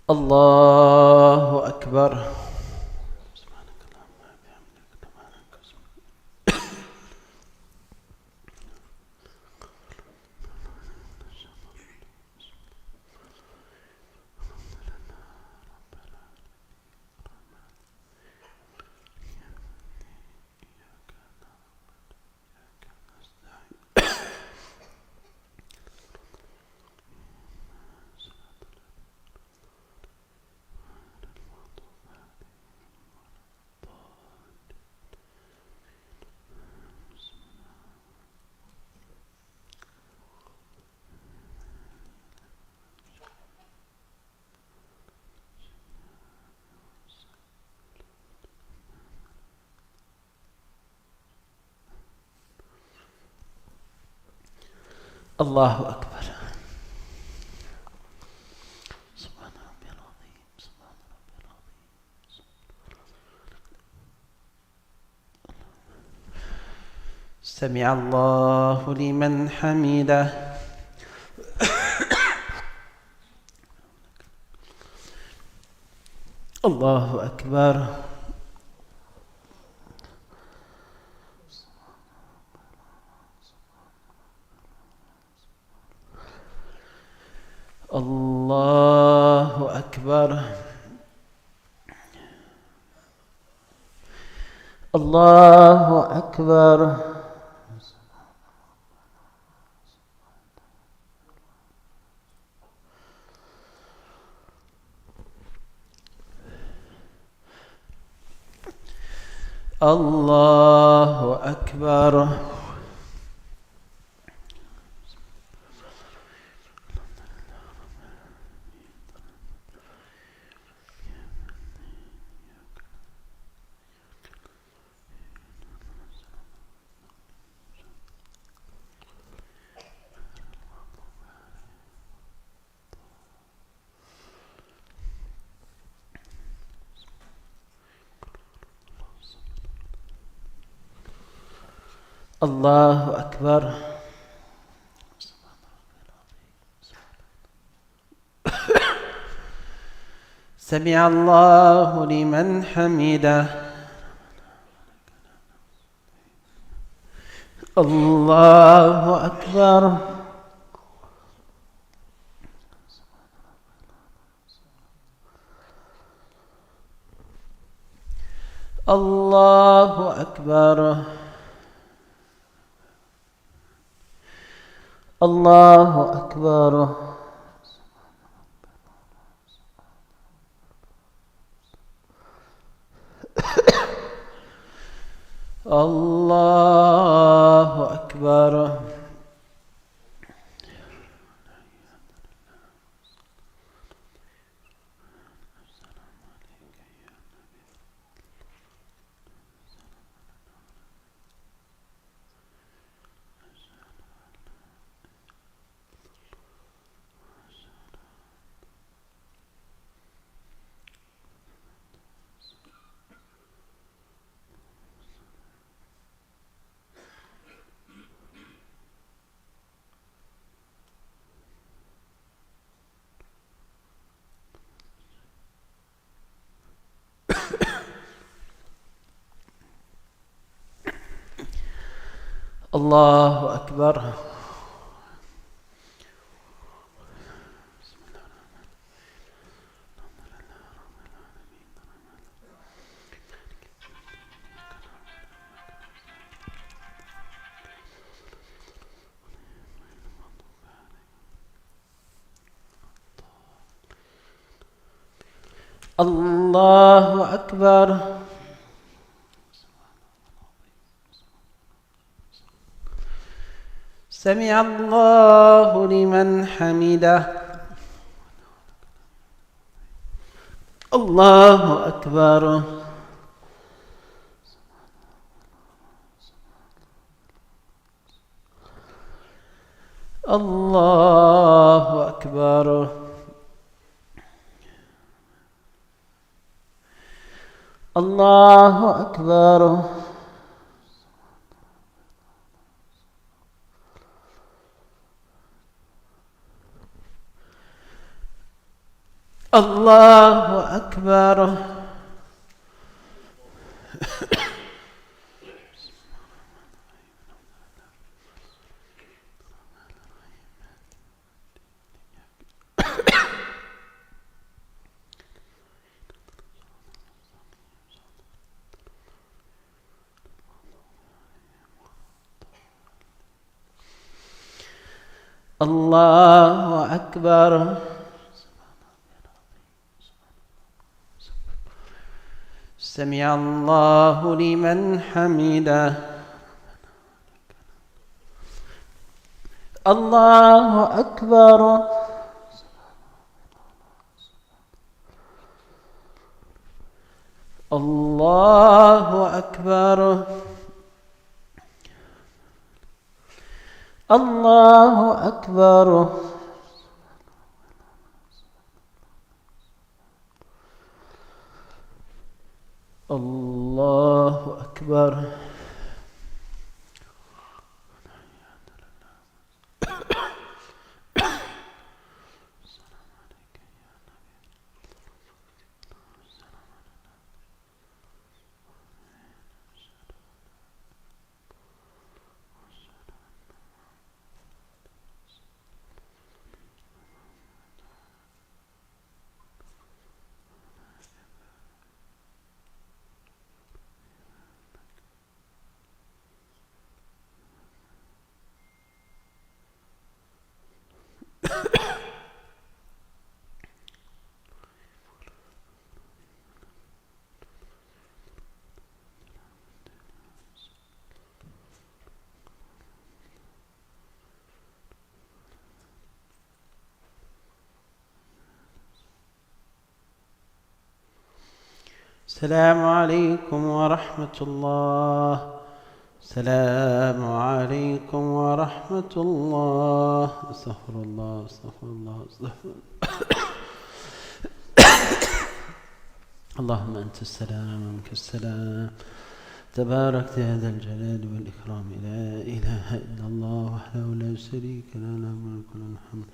الله أكبر. الله أكبر. سبحان ربي العظيم. سبحان ربي العظيم. سمع الله لمن حمده. الله أكبر. الله أكبر. الله أكبر. الله أكبر. الله أكبر. سمع الله لمن حمده. الله أكبر. الله أكبر. الله أكبر. الله أكبر. الله أكبر. الله أكبر. سمع الله لمن حمده. الله أكبر. الله أكبر. الله أكبر. الله أكبر. الله أكبر. سمع الله لمن حمده. الله أكبر. الله أكبر. الله أكبر. الله أكبر. السلام عليكم ورحمة الله. السلام عليكم ورحمة الله. استغفر الله استغفر الله استغفر الله. اللهم أنت السلام ومنك السلام، تباركت يا ذا الجلال والإكرام. لا إله إلا الله وحده لا شريك له، له الملك وله الحمد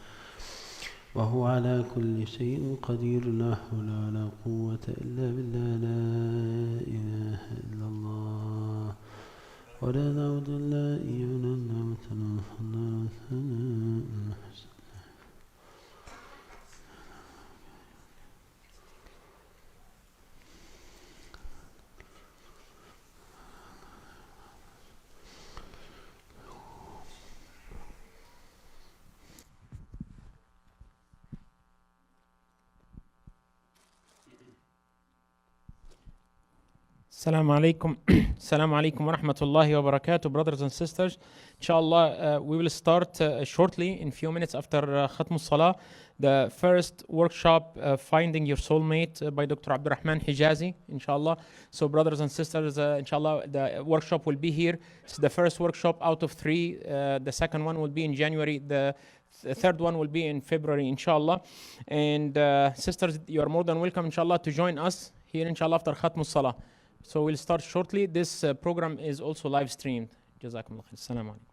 وهو على كل شيء قدير. لا حول ولا قوة إلا بالله. لا إله إلا الله ولا نعوذ إلا إياه. Assalamu alaikum. Assalamu alaikum wa rahmatullahi wa barakatuh, brothers and sisters. Inshallah, we will start shortly, in few minutes after Khatm Salah, the first workshop, Finding Your Soulmate, by Dr. Abdurrahman Hijazi, inshallah. So, brothers and sisters, inshallah, the workshop will be here. It's the first workshop out of 3. The second one will be in January. The third one will be in February, inshallah. And sisters, you are more than welcome, inshallah, to join us here, inshallah, after Khatm Salah. So we'll start shortly. This program is also live streamed. Jazakumullah khair. Assalamu alaikum.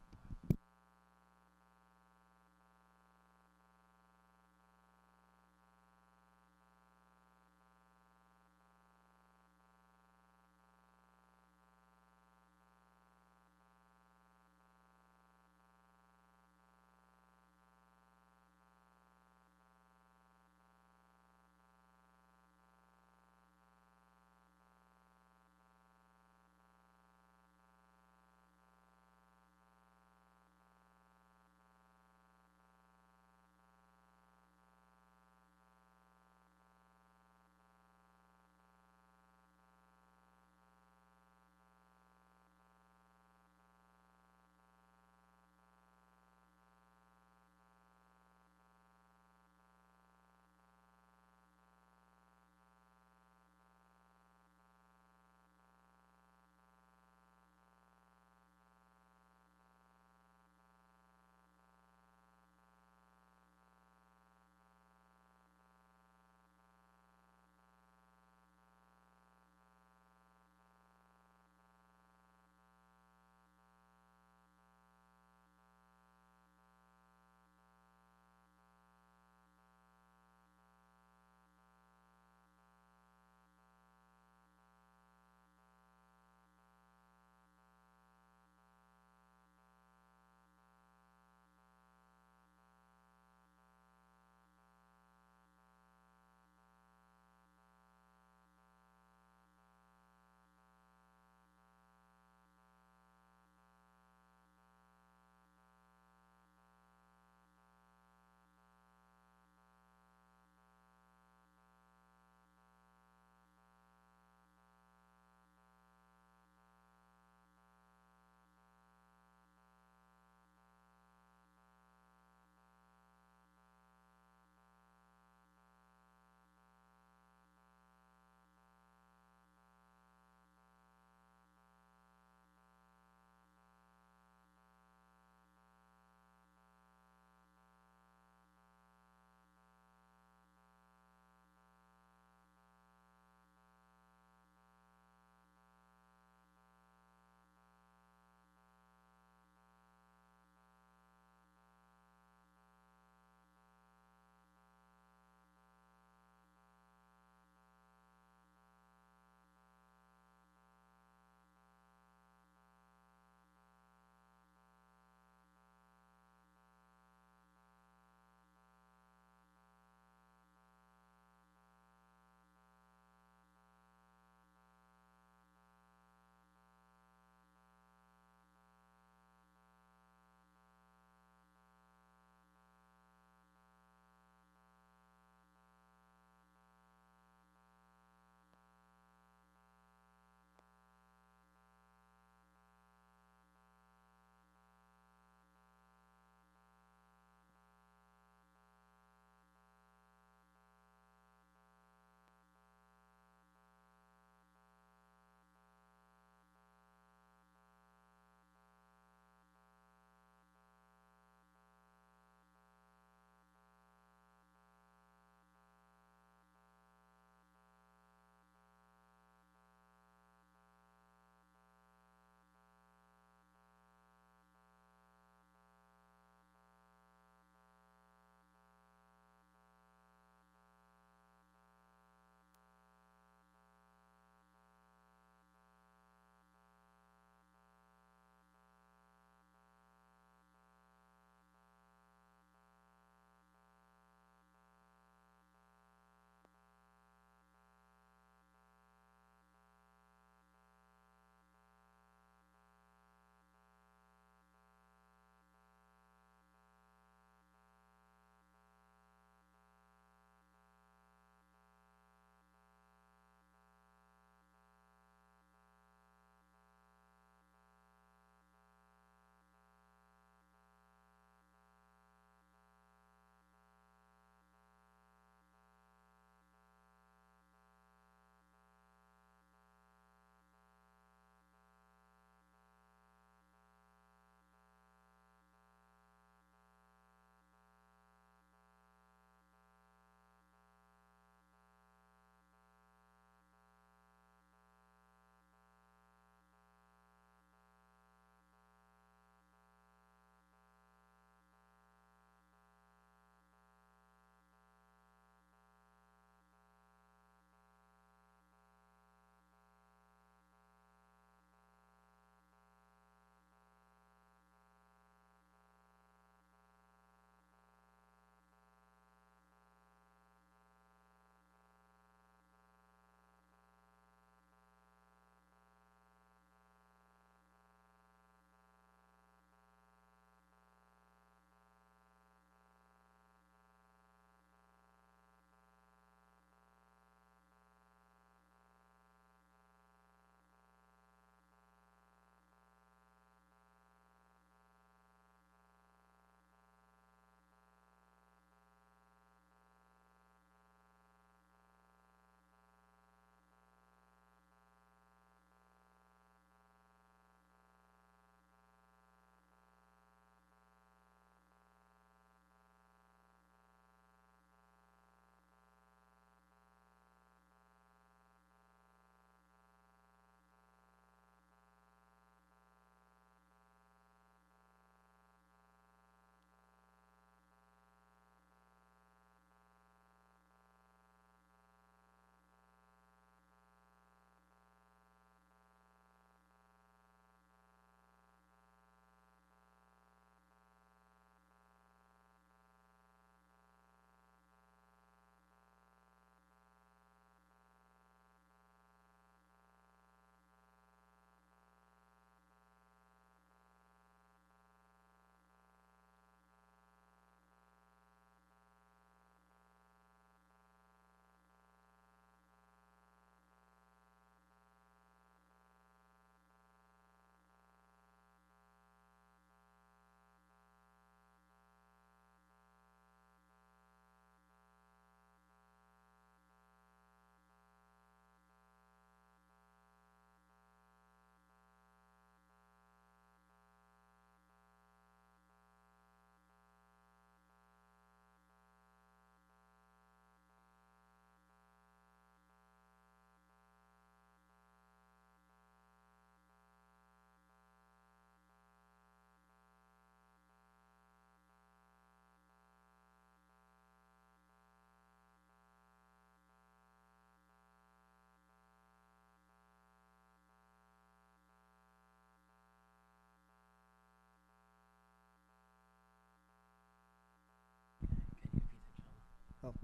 Oh,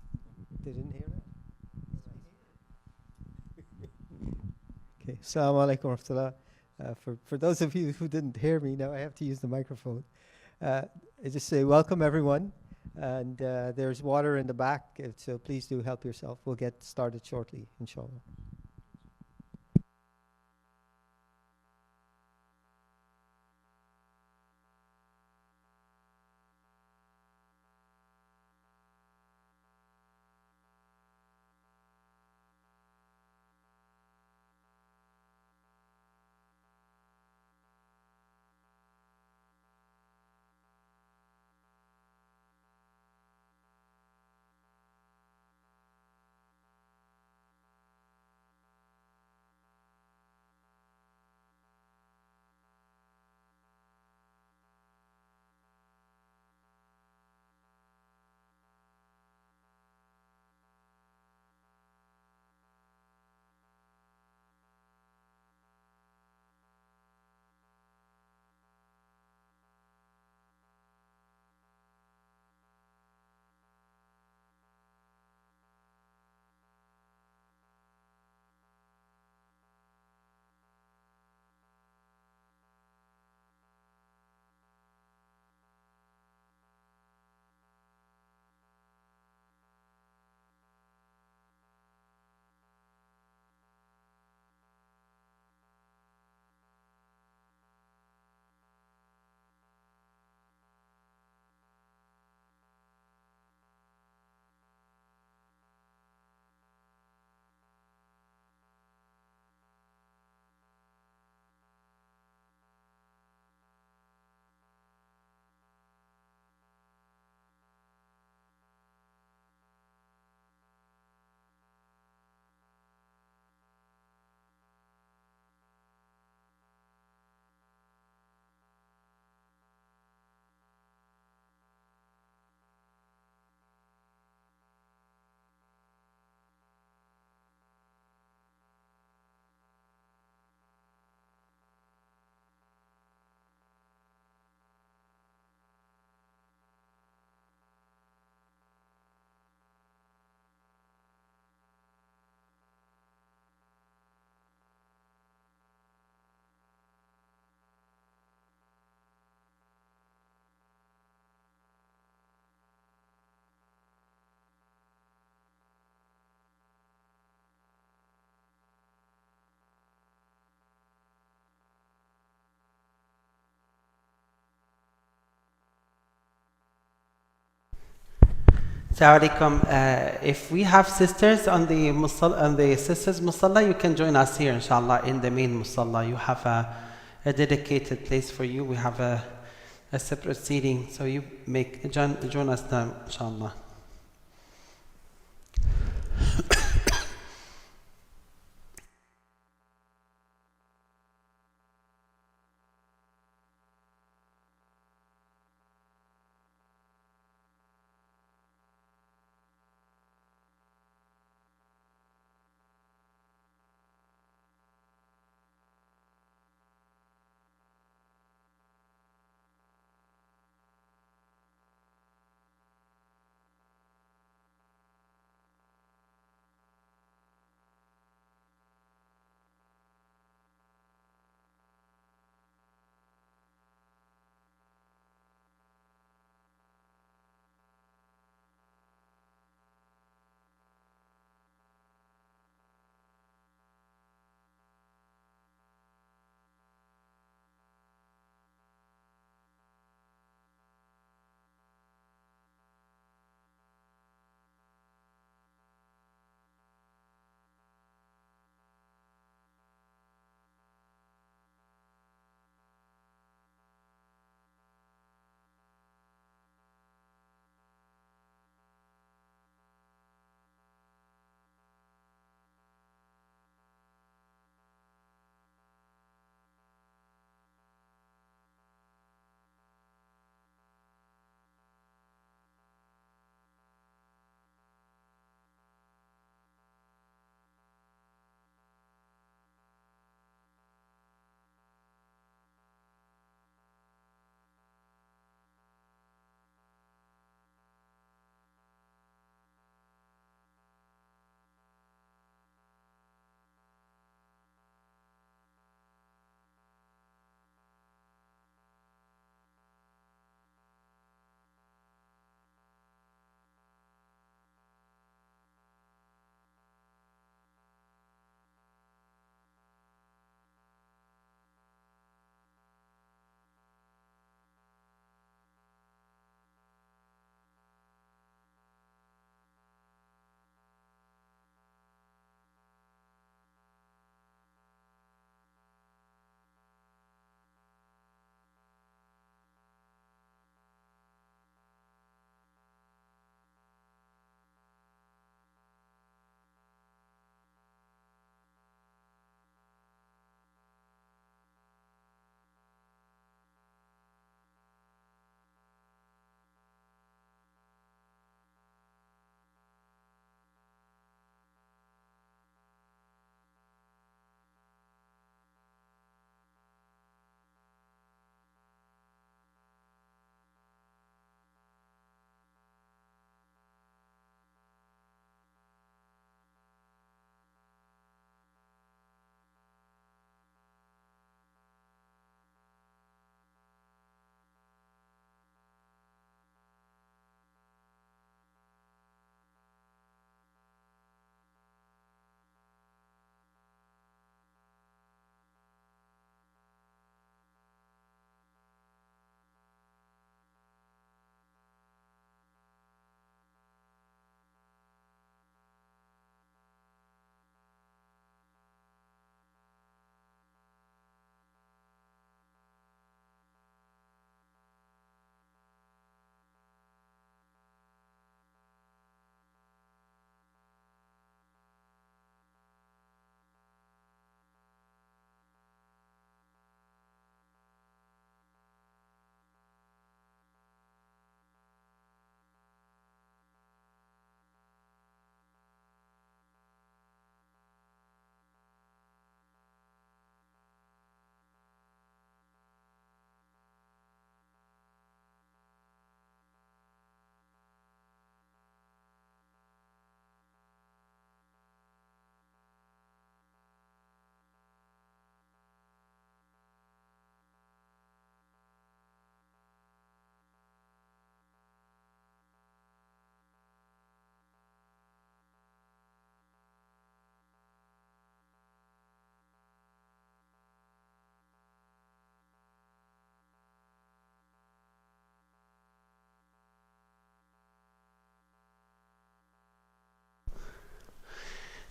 they didn't hear that? Okay, Assalamu alaikum wa rahmatullah. For those of you who didn't hear me, now I have to use the microphone. I just say welcome everyone, and there's water in the back, so please do help yourself. We'll get started shortly, inshallah. Assalamu alaikum. If we have sisters on the sisters musalla, you can join us here, inshallah, in the main musalla. You have a dedicated place for you. We have a separate seating, so you join us now, inshallah.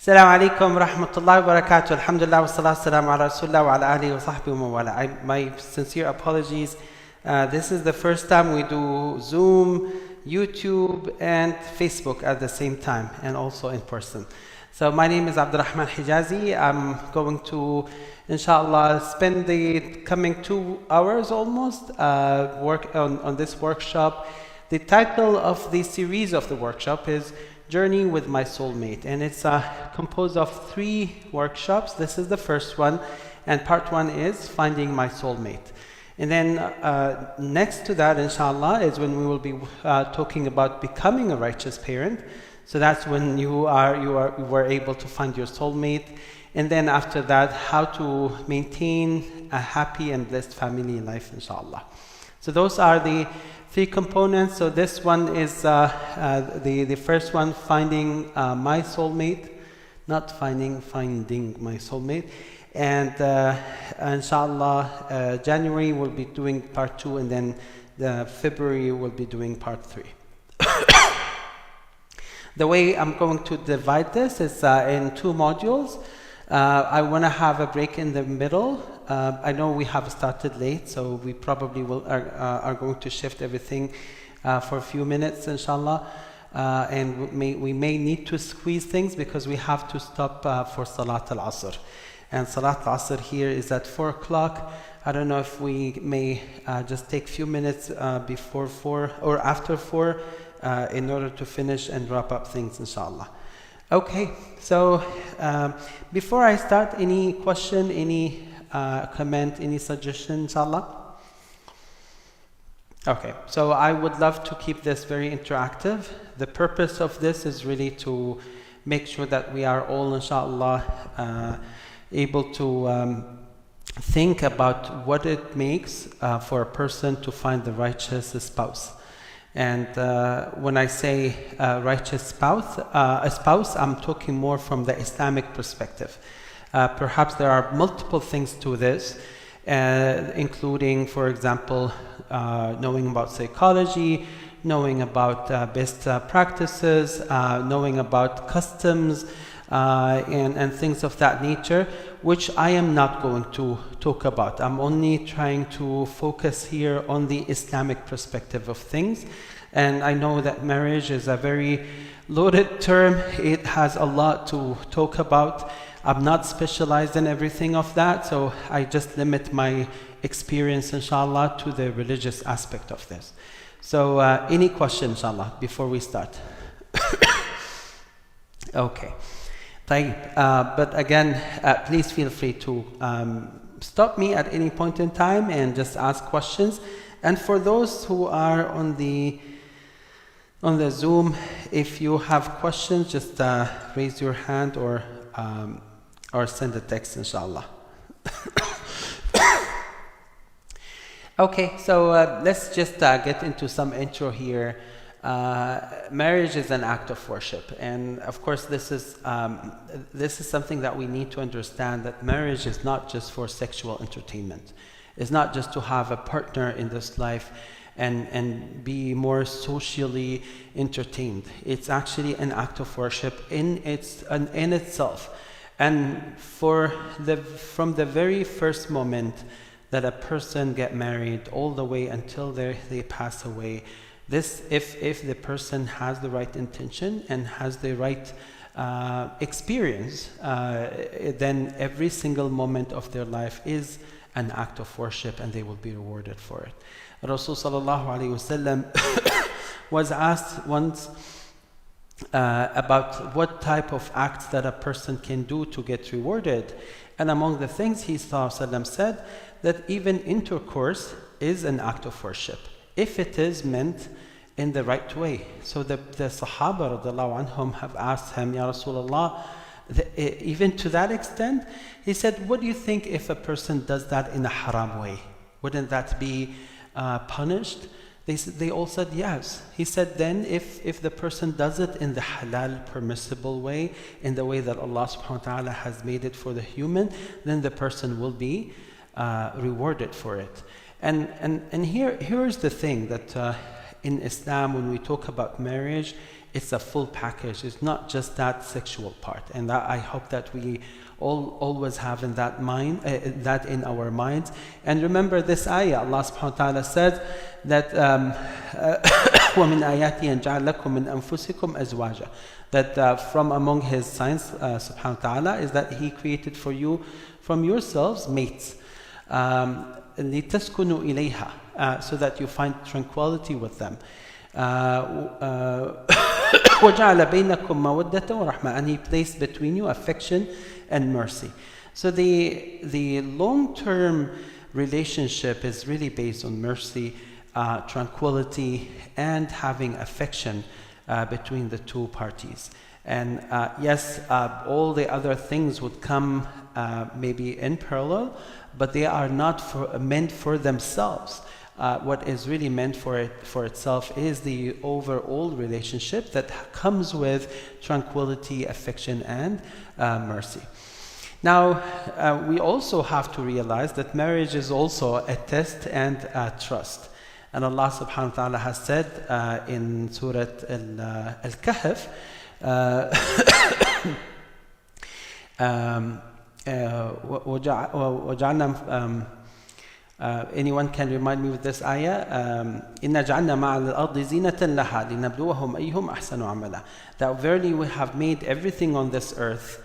Assalamu alaikum wa rahmatullahi wa barakatuh. Alhamdulillah wa salatu salamu ala rasulullah wa ala alihi wa sahbihi wa mawala. My sincere apologies. This is the first time we do Zoom, YouTube, and Facebook at the same time, and also in person. So my name is Abdurrahman Hijazi. I'm going to, inshallah, spend the coming 2 hours almost work on this workshop. The title of the series of the workshop is Journey with My Soulmate, and it's composed of 3 workshops. This is the first one, and part 1 is Finding My Soulmate. And then next to that, inshallah, is when we will be talking about becoming a righteous parent. So that's when you were able to find your soulmate. And then after that, how to maintain a happy and blessed family life, inshallah. So those are the 3 components. So this one is the first one, finding my soulmate, not finding my soulmate. And inshallah, January we'll be doing part 2, and then February we'll be doing part 3. The way I'm going to divide this is in 2 modules. I want to have a break in the middle. I know we have started late, so we probably are going to shift everything for a few minutes, inshallah. And we may need to squeeze things because we have to stop for Salat al-Asr. And Salat al-Asr here is at 4 o'clock. I don't know if we may just take a few minutes before 4 or after 4 in order to finish and wrap up things, inshallah. Okay, so before I start, any question, any comment, any suggestion, inshallah? Okay, so I would love to keep this very interactive. The purpose of this is really to make sure that we are all, inshallah, able to think about what it makes for a person to find the righteous spouse. And when I say righteous spouse, I'm talking more from the Islamic perspective. Perhaps there are multiple things to this, including, for example, knowing about psychology, knowing about best practices, knowing about customs, and things of that nature, which I am not going to talk about. I'm only trying to focus here on the Islamic perspective of things. And I know that marriage is a very loaded term. It has a lot to talk about. I'm not specialized in everything of that, so I just limit my experience, inshallah, to the religious aspect of this. So any questions, inshallah, before we start? Okay. But again, please feel free to stop me at any point in time and just ask questions. And for those who are on the Zoom, if you have questions, just raise your hand or send a text, inshallah. Okay, so let's just get into some intro here. Marriage is an act of worship, and of course this is something that we need to understand, that marriage is not just for sexual entertainment. It's not just to have a partner in this life and be more socially entertained. It's actually an act of worship in itself. And from the very first moment that a person get married all the way until they pass away, this, if the person has the right intention and has the right experience, then every single moment of their life is an act of worship, and they will be rewarded for it. Rasul sallallahu alaihi wasallam was asked once about what type of acts that a person can do to get rewarded, and among the things he said that even intercourse is an act of worship, if it is meant in the right way. So the Sahaba radiallahu anhum have asked him, Ya Rasulullah, even to that extent, he said, what do you think if a person does that in a haram way? Wouldn't that be punished? They all said yes. He said, then if the person does it in the halal permissible way, in the way that Allah subhanahu wa ta'ala has made it for the human, then the person will be rewarded for it. And here's the thing, that in Islam, when we talk about marriage, It's a full package. It's not just that sexual part. And that, I hope that we always have in that mind, that in our minds. And remember this ayah, Allah subhanahu wa ta'ala said that وَمِنْ آيَاتِهِ أَنْ جَعَلَ لَكُم مِّنْ أَنفُسِكُمْ أَزْوَاجًا, that from among His signs, subhanahu wa ta'ala, is that He created for you from yourselves mates, لِتَسْكُنُوا إِلَيْهَا, so that you find tranquility with them. وَجَعَلَ بَيْنَكُمْ مَوَدَّةً وَرَحْمَةً, and He placed between you affection and mercy. So the long-term relationship is really based on mercy, tranquility, and having affection between the two parties. And yes, all the other things would come maybe in parallel, but they are not meant for themselves. What is really meant for itself is the overall relationship that comes with tranquility, affection, and mercy. Now, we also have to realize that marriage is also a test and a trust. And Allah subhanahu wa ta'ala has said in Surah Al-Kahf, anyone can remind me with this ayah, إِنَّا جَعَلْنَا مَعَ الْأَرْضِ زِينَةً لَهَا لِنَبْلُوَهُمْ أَيُّهُمْ أَحْسَنُ عَمَلًا. That verily we have made everything on this earth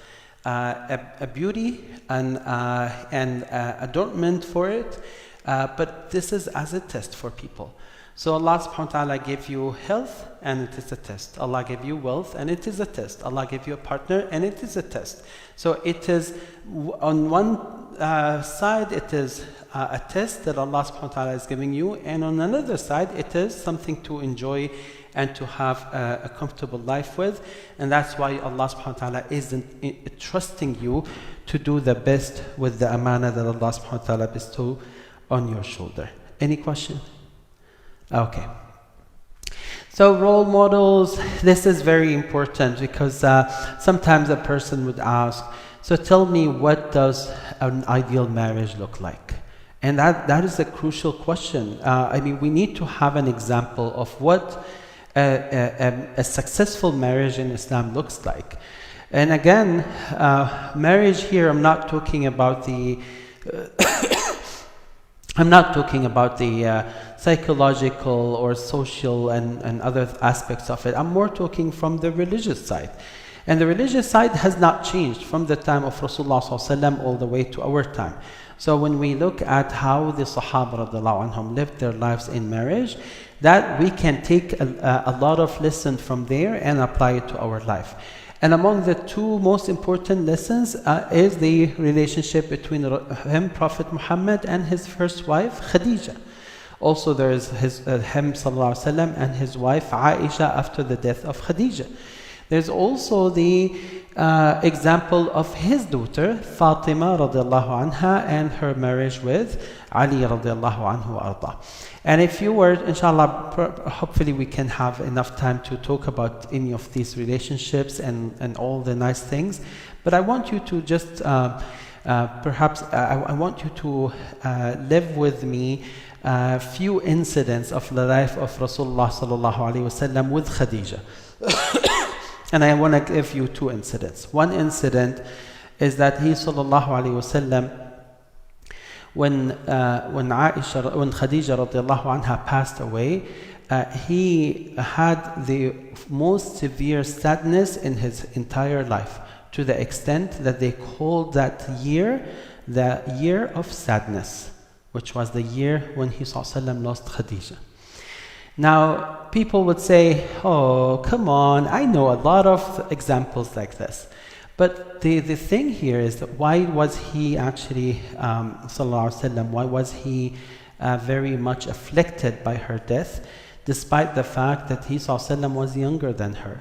a beauty and adornment for it, but this is as a test for people. So Allah subhanahu wa ta'ala gave you health, and it is a test. Allah gave you wealth, and it is a test. Allah gave you a partner, and it is a test. So it is, on one side, it is a test that Allah subhanahu wa ta'ala is giving you, and on another side, it is something to enjoy and to have a comfortable life with. And that's why Allah subhanahu wa ta'ala isn't trusting you to do the best with the amana that Allah subhanahu wa ta'ala bestow on your shoulder. Any question? Okay. So role models, this is very important, because sometimes a person would ask, so tell me, what does an ideal marriage look like? And that is a crucial question. I mean, we need to have an example of what a successful marriage in Islam looks like. And again, marriage here, I'm not talking about the psychological or social and other aspects of it. I'm more talking from the religious side. And the religious side has not changed from the time of Rasulullah ﷺ all the way to our time. So when we look at how the Sahaba radiallahu anhum lived their lives in marriage, that we can take a lot of lessons from there and apply it to our life. And among the two most important lessons is the relationship between him, Prophet Muhammad, and his first wife, Khadija. Also there is him sallallahu alaihi wasallam and his wife Aisha after the death of Khadija. There's also the example of his daughter Fatima radiallahu anha and her marriage with Ali radiallahu anhu arda. And if you were, inshallah, hopefully we can have enough time to talk about any of these relationships and all the nice things. But I want you to just, perhaps, I want you to live with me a few incidents of the life of Rasulullah sallallahu alaihi wasallam with Khadija. And I want to give you two incidents. One incident is that he sallallahu alaihi wasallam, when Khadija radiallahu anha passed away, he had the most severe sadness in his entire life, to the extent that they called that year the year of sadness, which was the year when he sallallahu alaihi wasallam lost Khadija. Now, people would say, oh, come on, I know a lot of examples like this. But the thing here is that why was he actually, sallallahu alaihi wasallam, why was he very much afflicted by her death, despite the fact that he sallallahu alaihi wasallam was younger than her?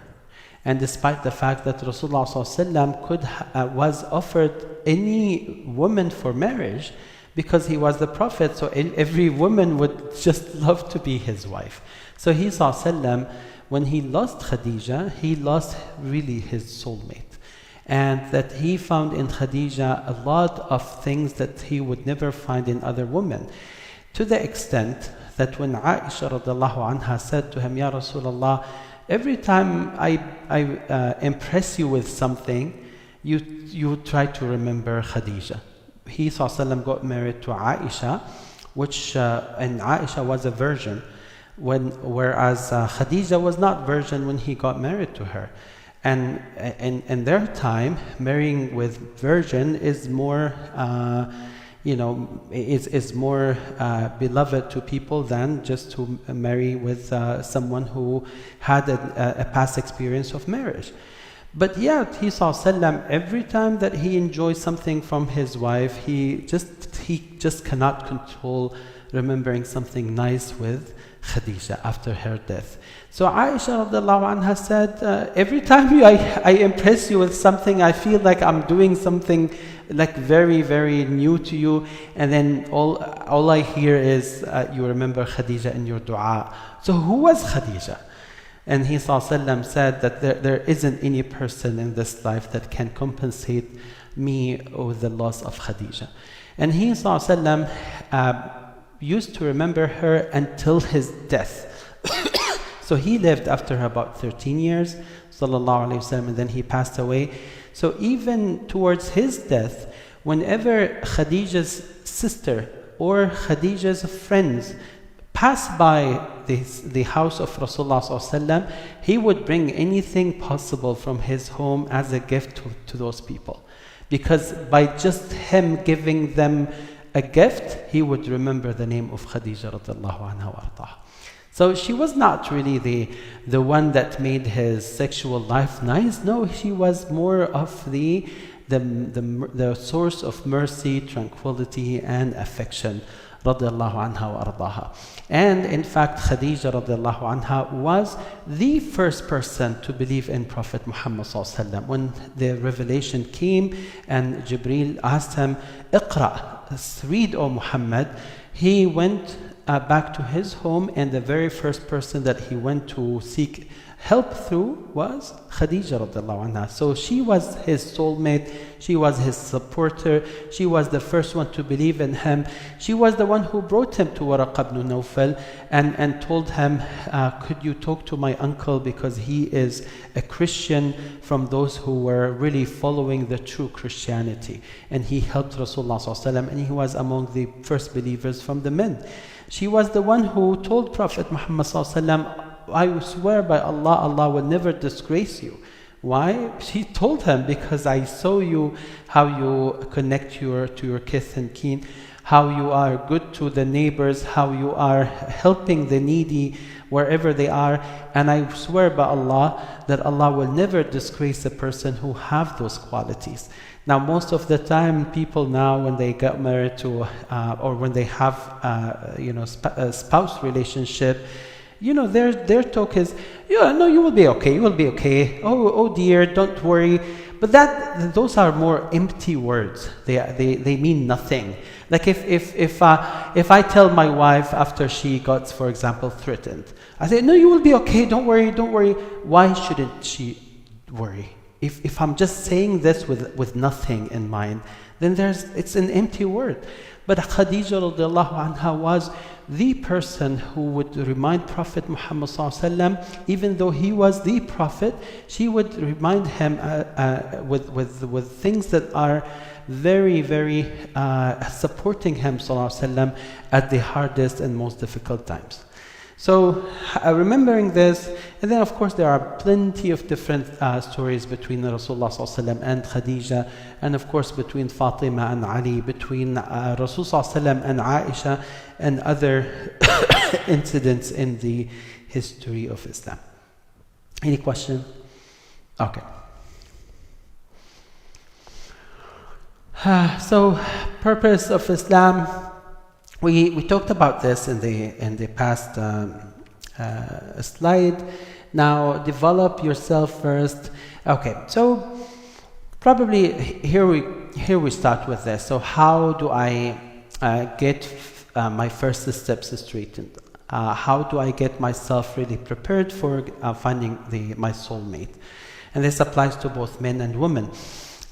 And despite the fact that Rasulullah sallallahu alaihi wasallam was offered any woman for marriage, because he was the Prophet, so every woman would just love to be his wife. So he sallallahu, when he lost Khadija, he lost really his soulmate. And that he found in Khadija a lot of things that he would never find in other women. To the extent that when Aisha radiallahu anha said to him, Ya Rasulullah, every time I impress you with something, you try to remember Khadija. He ﷺ got married to Aisha, and Aisha was a virgin, whereas Khadija was not virgin when he got married to her. And in their time, marrying with virgin is more, is more beloved to people than just to marry with someone who had a past experience of marriage. But yet, he ﷺ, every time that he enjoys something from his wife, he just cannot control remembering something nice with Khadija after her death. So Aisha radiallahu anha said, every time I impress you with something, I feel like I'm doing something like very, very new to you, and then all I hear is you remember Khadija in your dua. So who was Khadija? And he ﷺ said that there isn't any person in this life that can compensate me with the loss of Khadija. And he ﷺ used to remember her until his death. So he lived after about 13 years, sallallahu alayhi wasallam, and then he passed away. So even towards his death, whenever Khadija's sister or Khadija's friends passed by the house of Rasulullah sallallahu alaihi wasallam, he would bring anything possible from his home as a gift to those people. Because by just him giving them a gift, he would remember the name of Khadija radiallahu anha wa ardaha. So she was not really the one that made his sexual life nice. No, she was more of the source of mercy, tranquility, and affection, radiallahu anha wa ardaha. And in fact, Khadija radiallahu anha was the first person to believe in Prophet Muhammad sallallahu alaihi wasallam. When the revelation came and Jibreel asked him, "Iqra, read, O Muhammad," he went back to his home, and the very first person that he went to seek help through was Khadija radiallahu anha. So she was his soulmate, she was his supporter, she was the first one to believe in him. She was the one who brought him to Waraq ibn Nawfal and told him, could you talk to my uncle, because he is a Christian from those who were really following the true Christianity. And he helped Rasulullah sallallahu alaihi wasallam, and he was among the first believers from the men. She was the one who told Prophet Muhammad sallallahu alaihi wasallam, I swear by Allah, Allah will never disgrace you. Why? She told him, because I saw you, how you connect to your kith and kin, how you are good to the neighbors, how you are helping the needy wherever they are. And I swear by Allah that Allah will never disgrace a person who have those qualities. Now, most of the time, people now, when they get married to, or when they have, a spouse relationship, their talk is, no, you will be okay, you will be okay. Oh dear, don't worry. But those are more empty words. They mean nothing. Like if I tell my wife after she got, for example, threatened, I say, no, you will be okay, don't worry. Why shouldn't she worry? If I'm just saying this with nothing in mind, then it's an empty word. But Khadija radiallahu anha was the person who would remind Prophet Muhammad sallallahu alaihi wasallam, even though he was the Prophet, she would remind him with things that are very, very supporting him sallallahu alaihi wasallam at the hardest and most difficult times. So remembering this, and then of course there are plenty of different stories between Rasulullah sallallahu alaihi wasallam and Khadija, and of course between Fatima and Ali, between Rasul sallallahu alaihi wasallam and Aisha, and other incidents in the history of Islam. Any question? Okay. So purpose of Islam. We talked about this in the past slide. Now, develop yourself first. Okay, so probably here we start with this. So how do I get my first steps straightened? How do I get myself really prepared for finding my soulmate? And this applies to both men and women.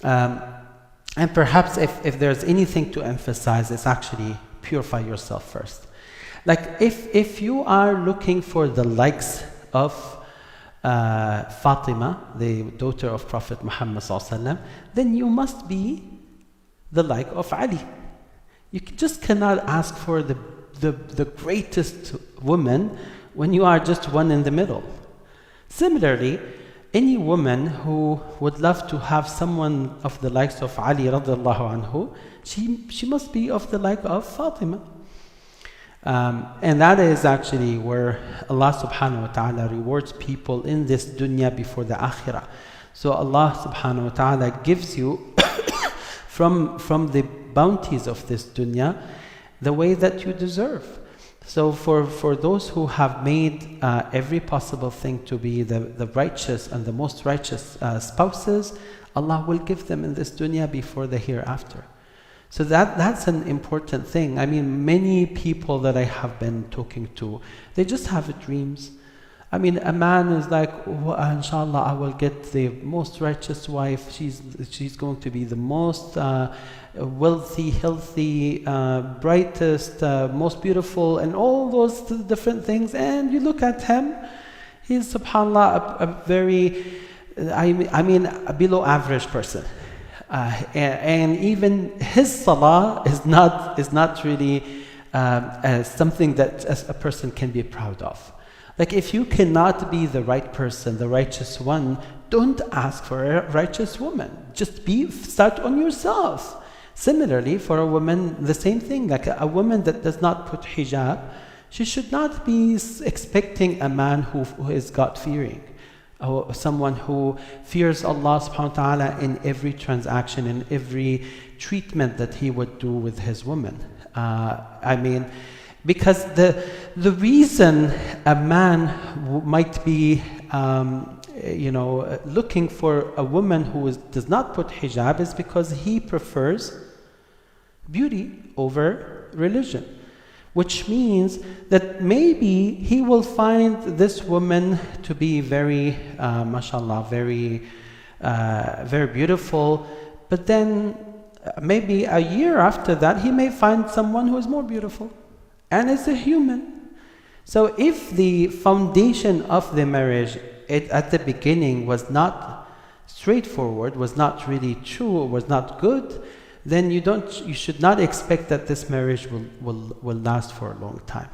And perhaps if there's anything to emphasize, it's actually purify yourself first. Like if you are looking for the likes of Fatima, the daughter of Prophet Muhammad ﷺ, then you must be the like of Ali. You just cannot ask for the greatest woman when you are just one in the middle. Similarly, any woman who would love to have someone of the likes of Ali radiallahu anhu, she must be of the like of Fatima. And that is actually where Allah subhanahu wa ta'ala rewards people in this dunya before the akhirah. So Allah subhanahu wa ta'ala gives you from the bounties of this dunya the way that you deserve. So for those who have made every possible thing to be the righteous and the most righteous spouses, Allah will give them in this dunya before the hereafter. So that's an important thing. I mean, many people that I have been talking to, they just have dreams. I mean, a man is like, oh, inshallah, I will get the most righteous wife. She's going to be the most wealthy, healthy, brightest, most beautiful, and all those different things. And you look at him, he's, subhanallah, a very, a below average person. And even his salah is not really something that a person can be proud of. Like, if you cannot be the right person, the righteous one, don't ask for a righteous woman. Just start on yourself. Similarly, for a woman, the same thing. Like a woman that does not put hijab, she should not be expecting a man who is God-fearing. Or someone who fears Allah subhanahu wa ta'ala in every transaction, in every treatment that he would do with his woman. Because the reason a man might be looking for a woman who does not put hijab is because he prefers beauty over religion. Which means that maybe he will find this woman to be very, mashallah, very beautiful. But then maybe a year after that, he may find someone who is more beautiful. And is a human. So if the foundation of the marriage at the beginning was not straightforward, was not really true, was not good, then you should not expect that this marriage will last for a long time.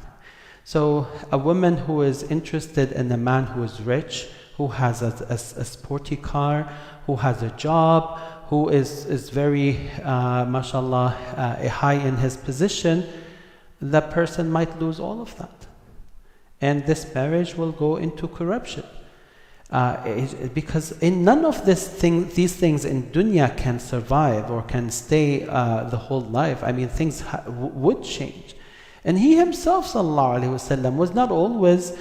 So a woman who is interested in a man who is rich, who has a sporty car, who has a job, who is very, mashallah, high in his position, that person might lose all of that. And this marriage will go into corruption. Because in none of these things in dunya can survive or can stay the whole life. I mean, things would change. And he himself, sallallahu alaihi wasallam, was not always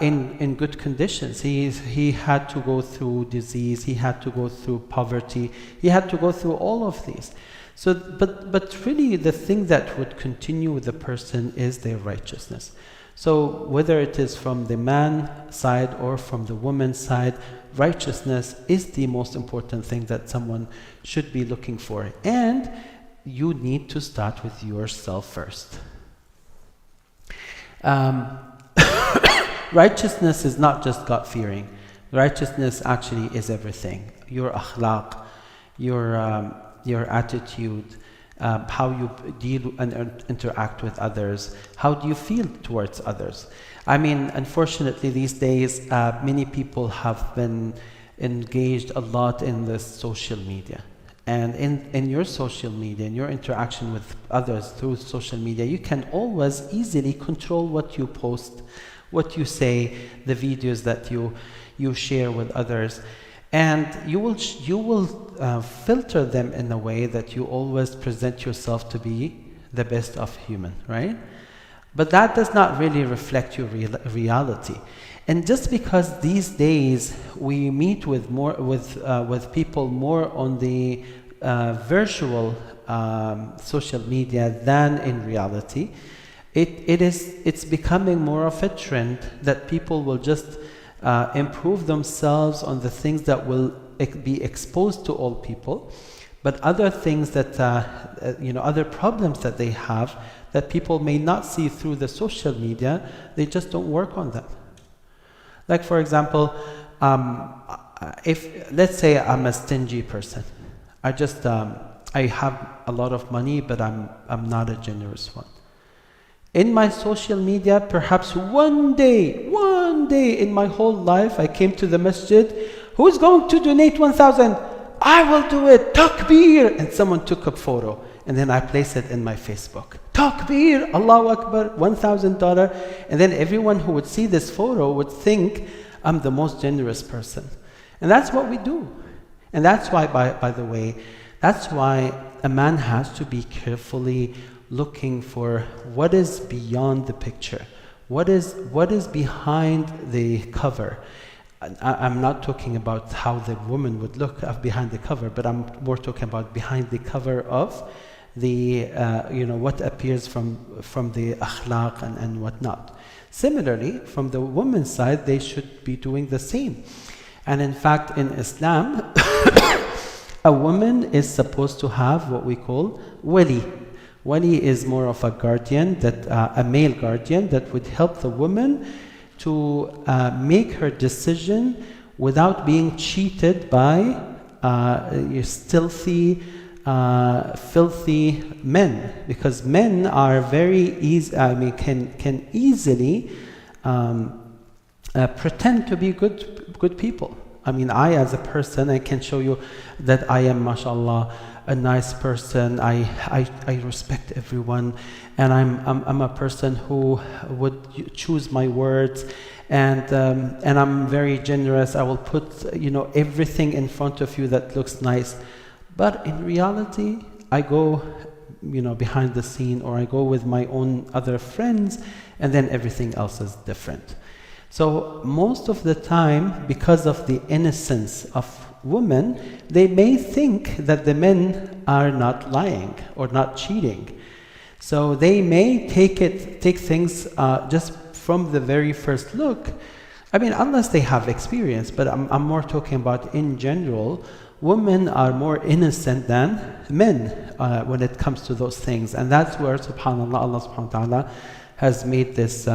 in good conditions. He had to go through disease. He had to go through poverty. He had to go through all of these. So, but really, the thing that would continue with the person is their righteousness. So whether it is from the man side or from the woman's side, righteousness is the most important thing that someone should be looking for. And you need to start with yourself first. Righteousness is not just God-fearing. Righteousness actually is everything. Your akhlaq, your attitude, how you deal and interact with others, how do you feel towards others. I mean, unfortunately these days, many people have been engaged a lot in the social media. And in your social media, in your interaction with others through social media, you can always easily control what you post, what you say, the videos that you share with others. And you will filter them in a way that you always present yourself to be the best of human, right? But that does not really reflect your reality. And just because these days we meet with people more on the virtual social media than in reality, it's becoming more of a trend that people will just improve themselves on the things that will be exposed to all people, but other things that other problems that they have that people may not see through the social media, they just don't work on them. Like for example, if let's say I'm a stingy person, I have a lot of money, but I'm not a generous one. In my social media, perhaps one day in my whole life, I came to the masjid. Who's going to donate 1,000? I will do it. Takbir! And someone took a photo, and then I placed it in my Facebook. Takbir! Allahu Akbar! $1,000. And then everyone who would see this photo would think I'm the most generous person. And that's what we do. And that's why, by the way, that's why a man has to be carefully looking for what is beyond the picture, what is behind the cover. I'm not talking about how the woman would look behind the cover, but I'm more talking about behind the cover of the what appears from the akhlaq and whatnot. Similarly, from the woman's side, they should be doing the same. And in fact, in Islam, a woman is supposed to have what we call wali. Wali is more of a guardian, a male guardian that would help the woman to make her decision without being cheated by filthy men, because men are very easy. Can easily pretend to be good people. I as a person, I can show you that I am, mashallah, a nice person. I respect everyone, and I'm a person who would choose my words, and I'm very generous. I will put everything in front of you that looks nice, but in reality, I go behind the scene, or I go with my own other friends, and then everything else is different. So most of the time, because of the innocence of women, they may think that the men are not lying or not cheating. So they may take things just from the very first look. Unless they have experience, but I'm more talking about in general, women are more innocent than men when it comes to those things. And that's where, subhanAllah, Allah subhanahu wa ta'ala has made this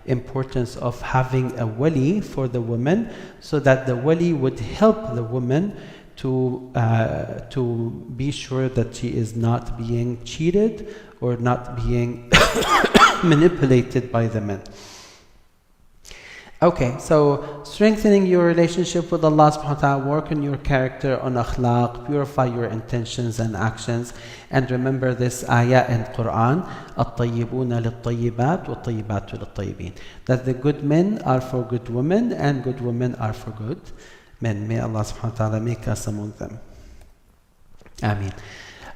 importance of having a wali for the woman, so that the wali would help the woman to be sure that she is not being cheated or not being manipulated by the men. Okay, so strengthening your relationship with Allah subhanahu wa ta'ala, work on your character, on akhlaq, purify your intentions and actions, and remember this ayah in Quran, الطيبون للطيبات والطيبات للطيبين, that the good men are for good women and good women are for good men. May Allah subhanahu wa ta'ala make us among them. Ameen.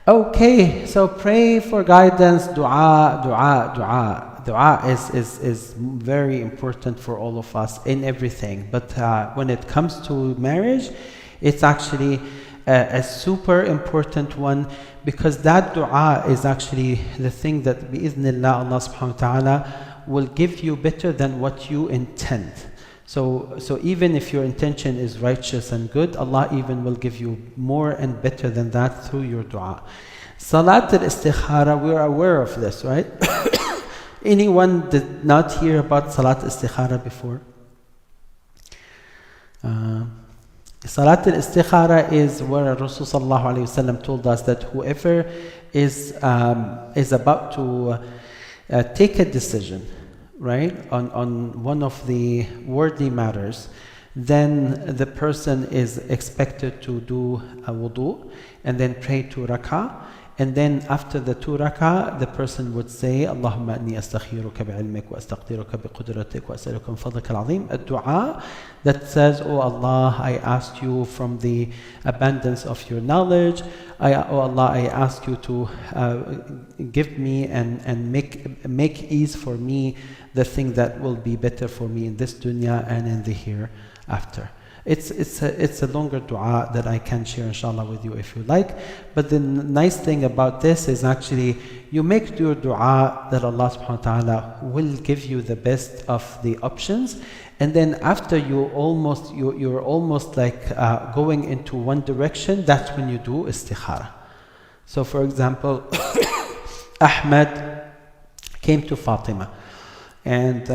Okay, so pray for guidance, dua. Dua is very important for all of us in everything. But when it comes to marriage, it's actually a super important one, because that dua is actually the thing that bi'idhnillah Allah subhanahu wa ta'ala will give you better than what you intend. So even if your intention is righteous and good, Allah even will give you more and better than that through your dua. Salat al-istikhara, we're aware of this, right? Anyone did not hear about Salat al-istikhara before? Salat al-istikhara is where Rasul sallallahu alayhi wasallam told us that whoever is about to take a decision, right, on one of the worldly matters, then the person is expected to do a wudu and then pray 2 rak'ah. And then after the 2 rak'ah, the person would say, Allahumma anni astakhiruka bi'ilmik wa astaqdiruka biqudratik wa as'aluka min fadlika al-azim. A dua that says, Oh Allah, I ask you from the abundance of your knowledge. Oh Allah, I ask you to give me and make ease for me the thing that will be better for me in this dunya and in the hereafter. It's a longer dua that I can share inshallah with you if you like. But the nice thing about this is actually you make your dua that Allah subhanahu wa ta'ala will give you the best of the options, and then after you're almost like going into one direction, that's when you do istikhara. So for example, Ahmed came to Fatima and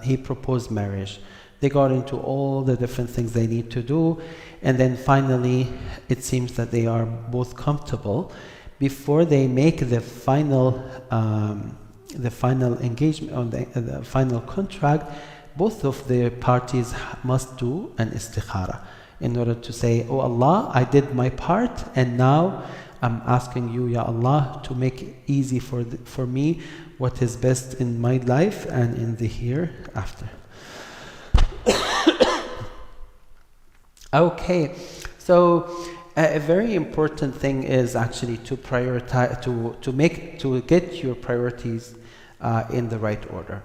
he proposed marriage. They got into all the different things they need to do, and then finally it seems that they are both comfortable. Before they make the final engagement on the final contract, both of the parties must do an istikhara in order to say, oh Allah, I did my part, and now I'm asking you, Ya Allah, to make it easy for me what is best in my life and in the hereafter. Okay, so a very important thing is actually to prioritize, to get your priorities in the right order.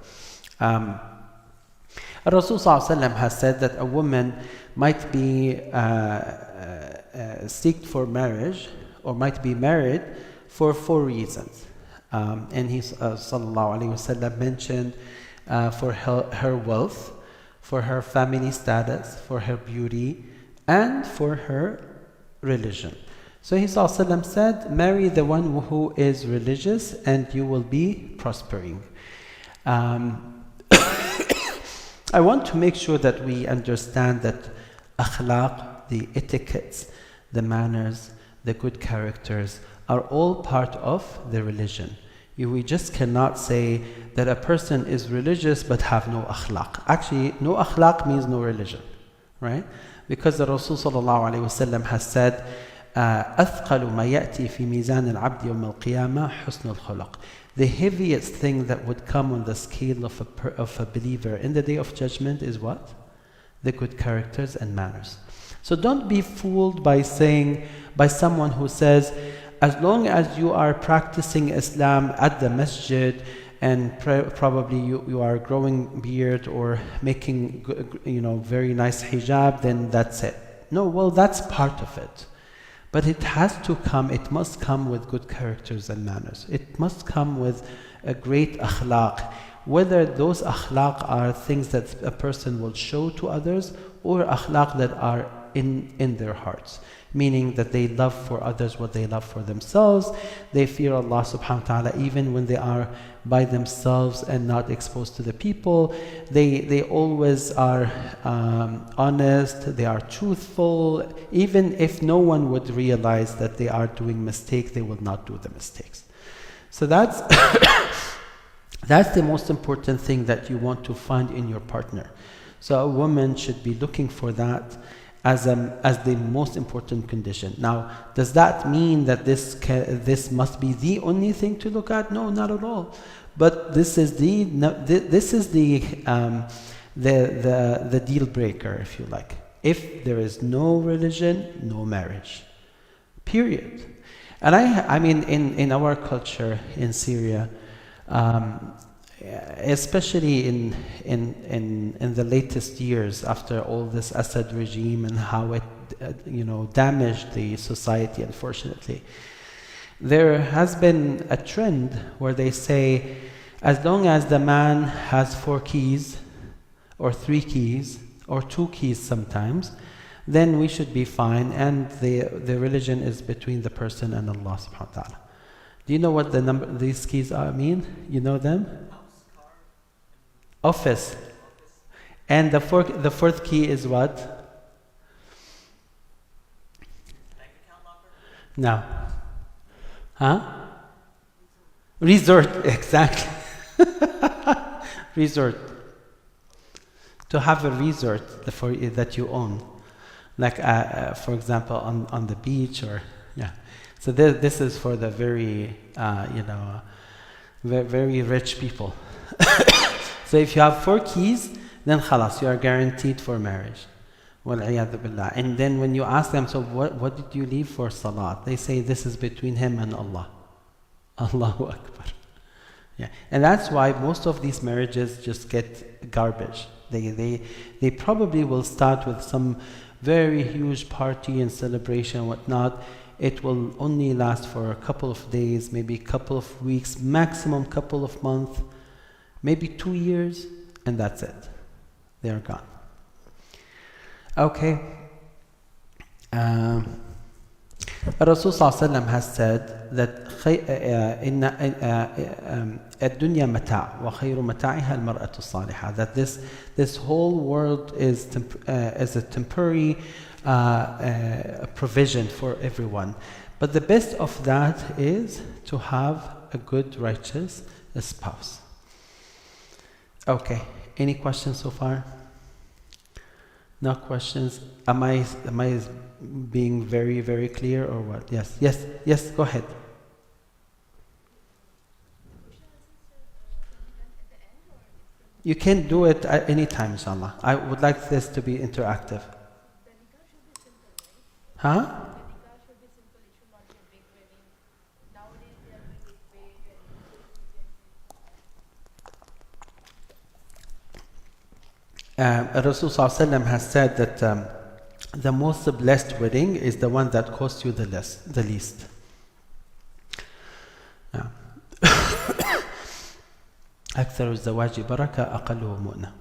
Rasul has said that a woman might be seeked for marriage or might be married for 4 reasons. And he sallallahu alaihi wasallam mentioned for her wealth, for her family status, for her beauty, and for her religion. So he sallallahu alaihi wasallam said, marry the one who is religious and you will be prospering. I want to make sure that we understand that akhlaq, the etiquettes, the manners, the good characters are all part of the religion. We just cannot say that a person is religious but have no akhlaq. Actually, no akhlaq means no religion, right? Because the Rasul sallallahu alaihi wasallam has said, أثقل ما يأتي في ميزان العبد يوم القيامة حسن الخلق. The heaviest thing that would come on the scale of a believer in the day of judgment is what? The good characters and manners. So don't be fooled by someone who says, as long as you are practicing Islam at the masjid and probably you are growing beard or making very nice hijab, then that's it. No, well, that's part of it. But it must come with good characters and manners. It must come with a great akhlaq. Whether those akhlaq are things that a person will show to others or akhlaq that are in their hearts. Meaning that they love for others what they love for themselves. They fear Allah subhanahu wa ta'ala even when they are by themselves and not exposed to the people. They always are honest, they are truthful. Even if no one would realize that they are doing mistakes, they will not do the mistakes. So that's that's the most important thing that you want to find in your partner. So a woman should be looking for that as the most important condition. Now, does that mean that this must be the only thing to look at? No, not at all. But this is the deal breaker, if you like. If there is no religion, no marriage. Period. And I mean, in our culture in Syria, especially in the latest years after all this Assad regime and how it damaged the society, unfortunately, there has been a trend where they say, as long as the man has 4 keys or 3 keys or 2 keys sometimes, then we should be fine, and the religion is between the person and Allah subhanahu wa ta'ala. Do you know what these keys mean? You know them? Office. And the fourth key is what? Bank account locker? No. Huh? Resort, exactly. Resort. To have a resort that you own. Like, for example, on the beach or, yeah. So this is for the very, very rich people. So if you have 4 keys, then khalas, you are guaranteed for marriage. Wal-'iyadhu billah. And then when you ask them, so what did you leave for salat? They say this is between him and Allah. Allahu Akbar. Yeah. And that's why most of these marriages just get garbage. They probably will start with some very huge party and celebration and whatnot. It will only last for a couple of days, maybe a couple of weeks, maximum couple of months. Maybe 2 years, and that's it. They are gone. Okay. Rasul ﷺ has said that الدنيا متاع وخير متاعها المرأة الصالحة, that this whole world is a temporary provision for everyone, but the best of that is to have a good righteous spouse. Okay, any questions so far? No questions? Am I being very, very clear or what? Yes, go ahead. You can do it at any time, inshallah. I would like this to be interactive. Huh? Rasul ﷺ has said that the most blessed wedding is the one that costs you the least. Yeah. أكثر الزواج بركة أقله مؤنة.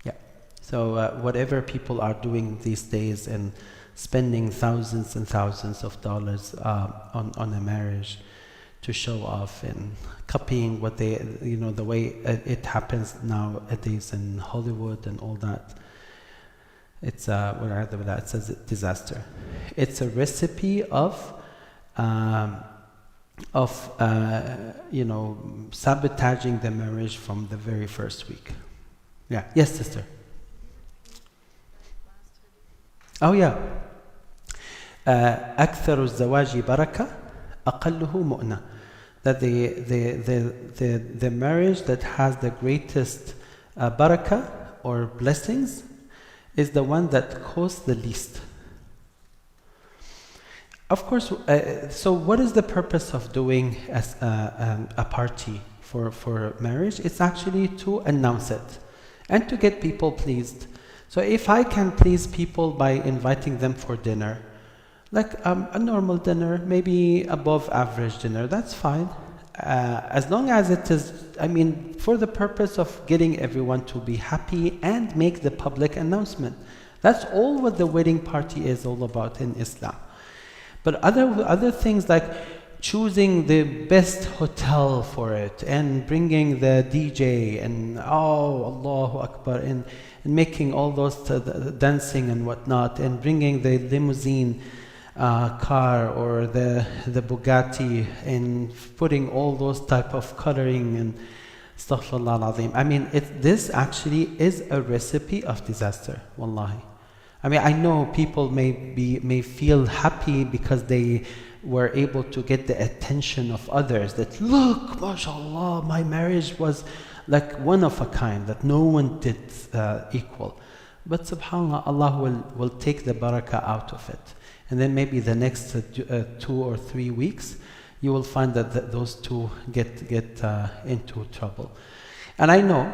Yeah. So whatever people are doing these days and spending thousands and thousands of dollars on a marriage to show off and copying what they, the way it happens nowadays in Hollywood and all that. It's it's a disaster. It's a recipe of sabotaging the marriage from the very first week. Yeah. Yes, sister. Oh yeah. أكثر الزواج بركة أقله مؤنة. That the marriage that has the greatest barakah or blessings is the one that costs the least. Of course, so what is the purpose of doing a party for marriage? It's actually to announce it and to get people pleased. So if I can please people by inviting them for dinner, like a normal dinner, maybe above average dinner, that's fine. As long as it is, for the purpose of getting everyone to be happy and make the public announcement. That's all what the wedding party is all about in Islam. But other things like choosing the best hotel for it and bringing the DJ and Allahu Akbar and making all those dancing and whatnot and bringing the limousine car or the Bugatti and putting all those type of coloring and astaghfirullah al-azim. This actually is a recipe of disaster, wallahi. I know people may feel happy because they were able to get the attention of others, that look, mashallah, my marriage was like one of a kind, that no one did equal. But subhanAllah, Allah will take the barakah out of it. And then maybe the next 2 or 3 weeks, you will find that those two get into trouble. And I know,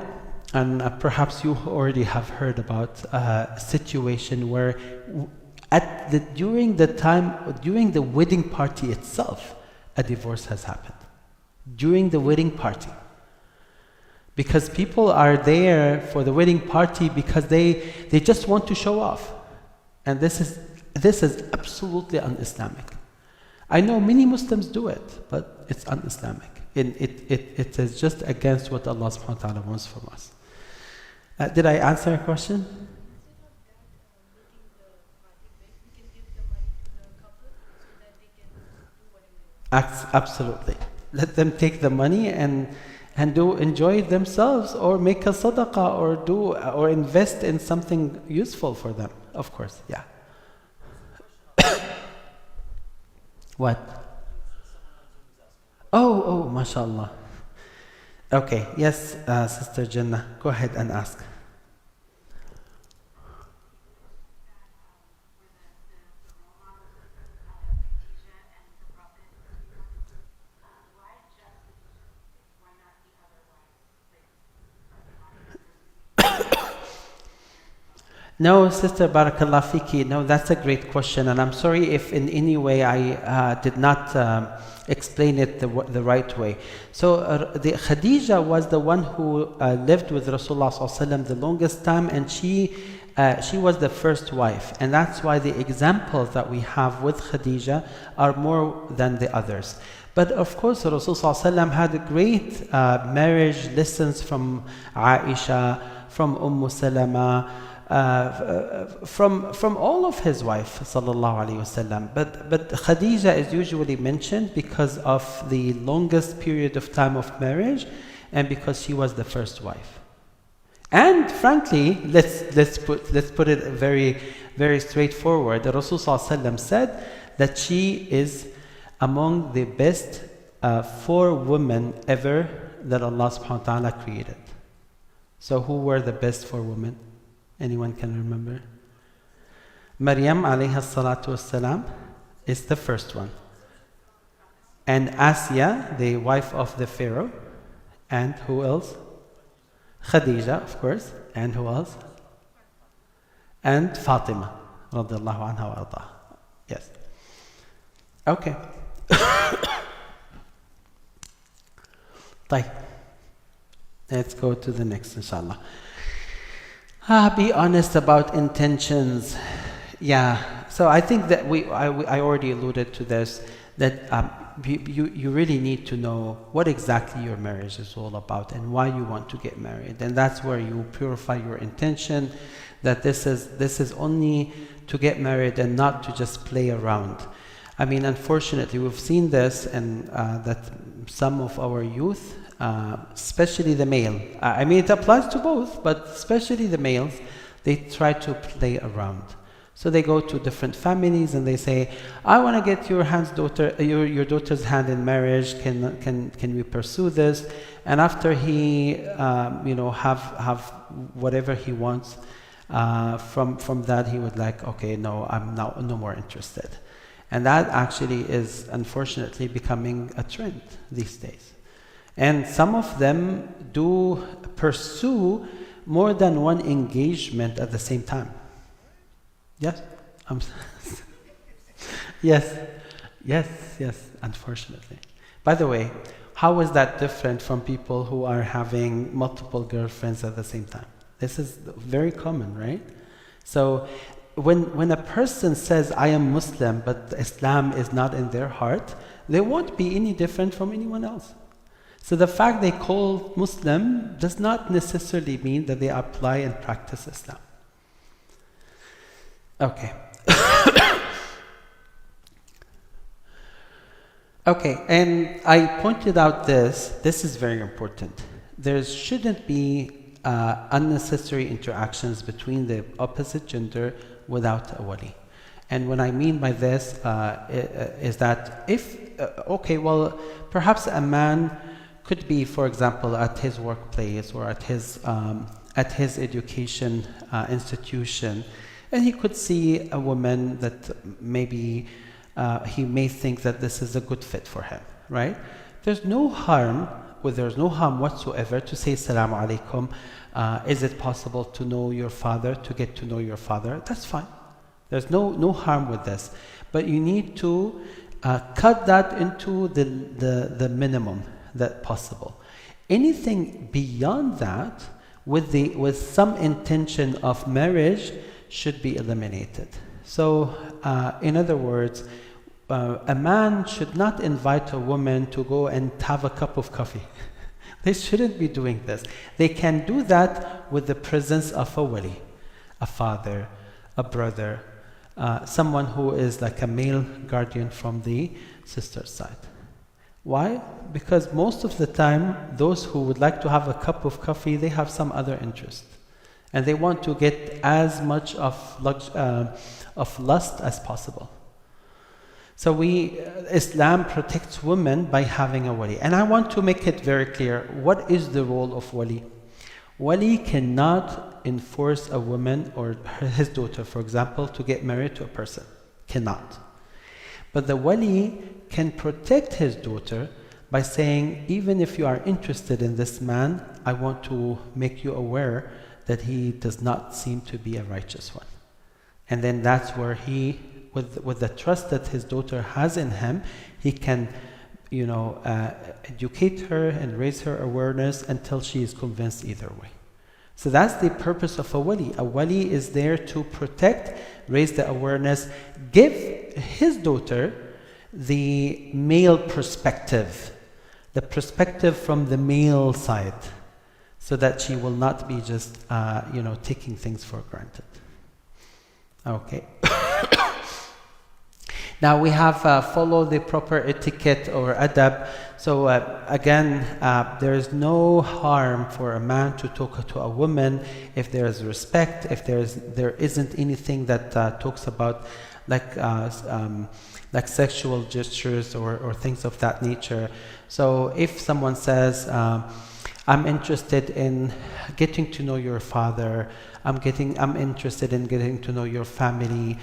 and perhaps you already have heard about a situation where during the wedding party itself, a divorce has happened. During the wedding party. Because people are there for the wedding party because they just want to show off. And this is absolutely un-Islamic. I know many Muslims do it, but it's un-Islamic. It is just against what Allah subhanahu wa ta'ala wants from us. Did I answer your question? Absolutely. Let them take the money and enjoy themselves, or make a sadaqah, or invest in something useful for them. Of course, yeah. What? Oh, mashallah. Okay, yes, Sister Jannah, go ahead and ask. No, Sister Barakallah Fiki, no, that's a great question, and I'm sorry if in any way I did not explain it the right way. So the Khadija was the one who lived with Rasulullah ﷺ the longest time, and she she was the first wife, and that's why the examples that we have with Khadija are more than the others. But of course, Rasul ﷺ had great marriage lessons from Aisha, from Salama, from all of his wife sallallahu alaihi wasallam. But Khadija is usually mentioned because of the longest period of time of marriage, and because she was the first wife. And frankly, let's put it very, very straightforward. The Rasul ﷺ said that she is among the best 4 women ever that Allah subhanahu wa ta'ala created. So who were the best 4 women? Anyone can remember? Maryam alayha salatu wassalam is the first one. And Asiya, the wife of the Pharaoh. And who else? Khadija, of course. And who else? And Fatima, radiallahu anha wa arda. Yes. Okay. طيب. Let's go to the next, inshallah. Be honest about intentions. Yeah. So I think that I already alluded to this, that you really need to know what exactly your marriage is all about and why you want to get married. And that's where you purify your intention, that this is only to get married and not to just play around. I mean, unfortunately, we've seen this, and that some of our youth, especially the male, I mean, it applies to both, but especially the males, they try to play around. So they go to different families and they say, I want to get your daughter's hand in marriage. Can we pursue this? And after he, have whatever he wants from that, he would like, okay, no, I'm no more interested. And that actually is unfortunately becoming a trend these days. And some of them do pursue more than one engagement at the same time. Yes? Yes, unfortunately. By the way, how is that different from people who are having multiple girlfriends at the same time? This is very common, right? So when a person says, I am Muslim, but Islam is not in their heart, they won't be any different from anyone else. So the fact they call Muslim does not necessarily mean that they apply and practice Islam. Okay. Okay, and I pointed out this is very important. There shouldn't be unnecessary interactions between the opposite gender without a wali. And what I mean by this is that perhaps a man could be, for example, at his workplace or at his education institution, and he could see a woman that maybe he may think that this is a good fit for him, right? There's no harm whatsoever to say, Assalamu alaikum, is it possible to know your father, to get to know your father? That's fine. There's no harm with this. But you need to cut that into the minimum that possible. Anything beyond that, with some intention of marriage, should be eliminated. So, in other words, a man should not invite a woman to go and have a cup of coffee. They shouldn't be doing this. They can do that with the presence of a wali, a father, a brother, someone who is like a male guardian from the sister's side. Why? Because most of the time, those who would like to have a cup of coffee, they have some other interest. And they want to get as much of lust as possible. So Islam protects women by having a wali. And I want to make it very clear, what is the role of wali? Wali cannot enforce a woman or his daughter, for example, to get married to a person. Cannot. But the wali can protect his daughter by saying, even if you are interested in this man, I want to make you aware that he does not seem to be a righteous one. And then that's where he, with the trust that his daughter has in him, he can, educate her and raise her awareness until she is convinced either way. So that's the purpose of a wali. A wali is there to protect, raise the awareness, give his daughter the male perspective, the perspective from the male side, so that she will not be just, taking things for granted. Okay. Now we have follow the proper etiquette or adab. So again, there is no harm for a man to talk to a woman if there is respect, if there isn't anything that talks about like sexual gestures or things of that nature. So if someone says, I'm interested in getting to know your father, I'm interested in getting to know your family.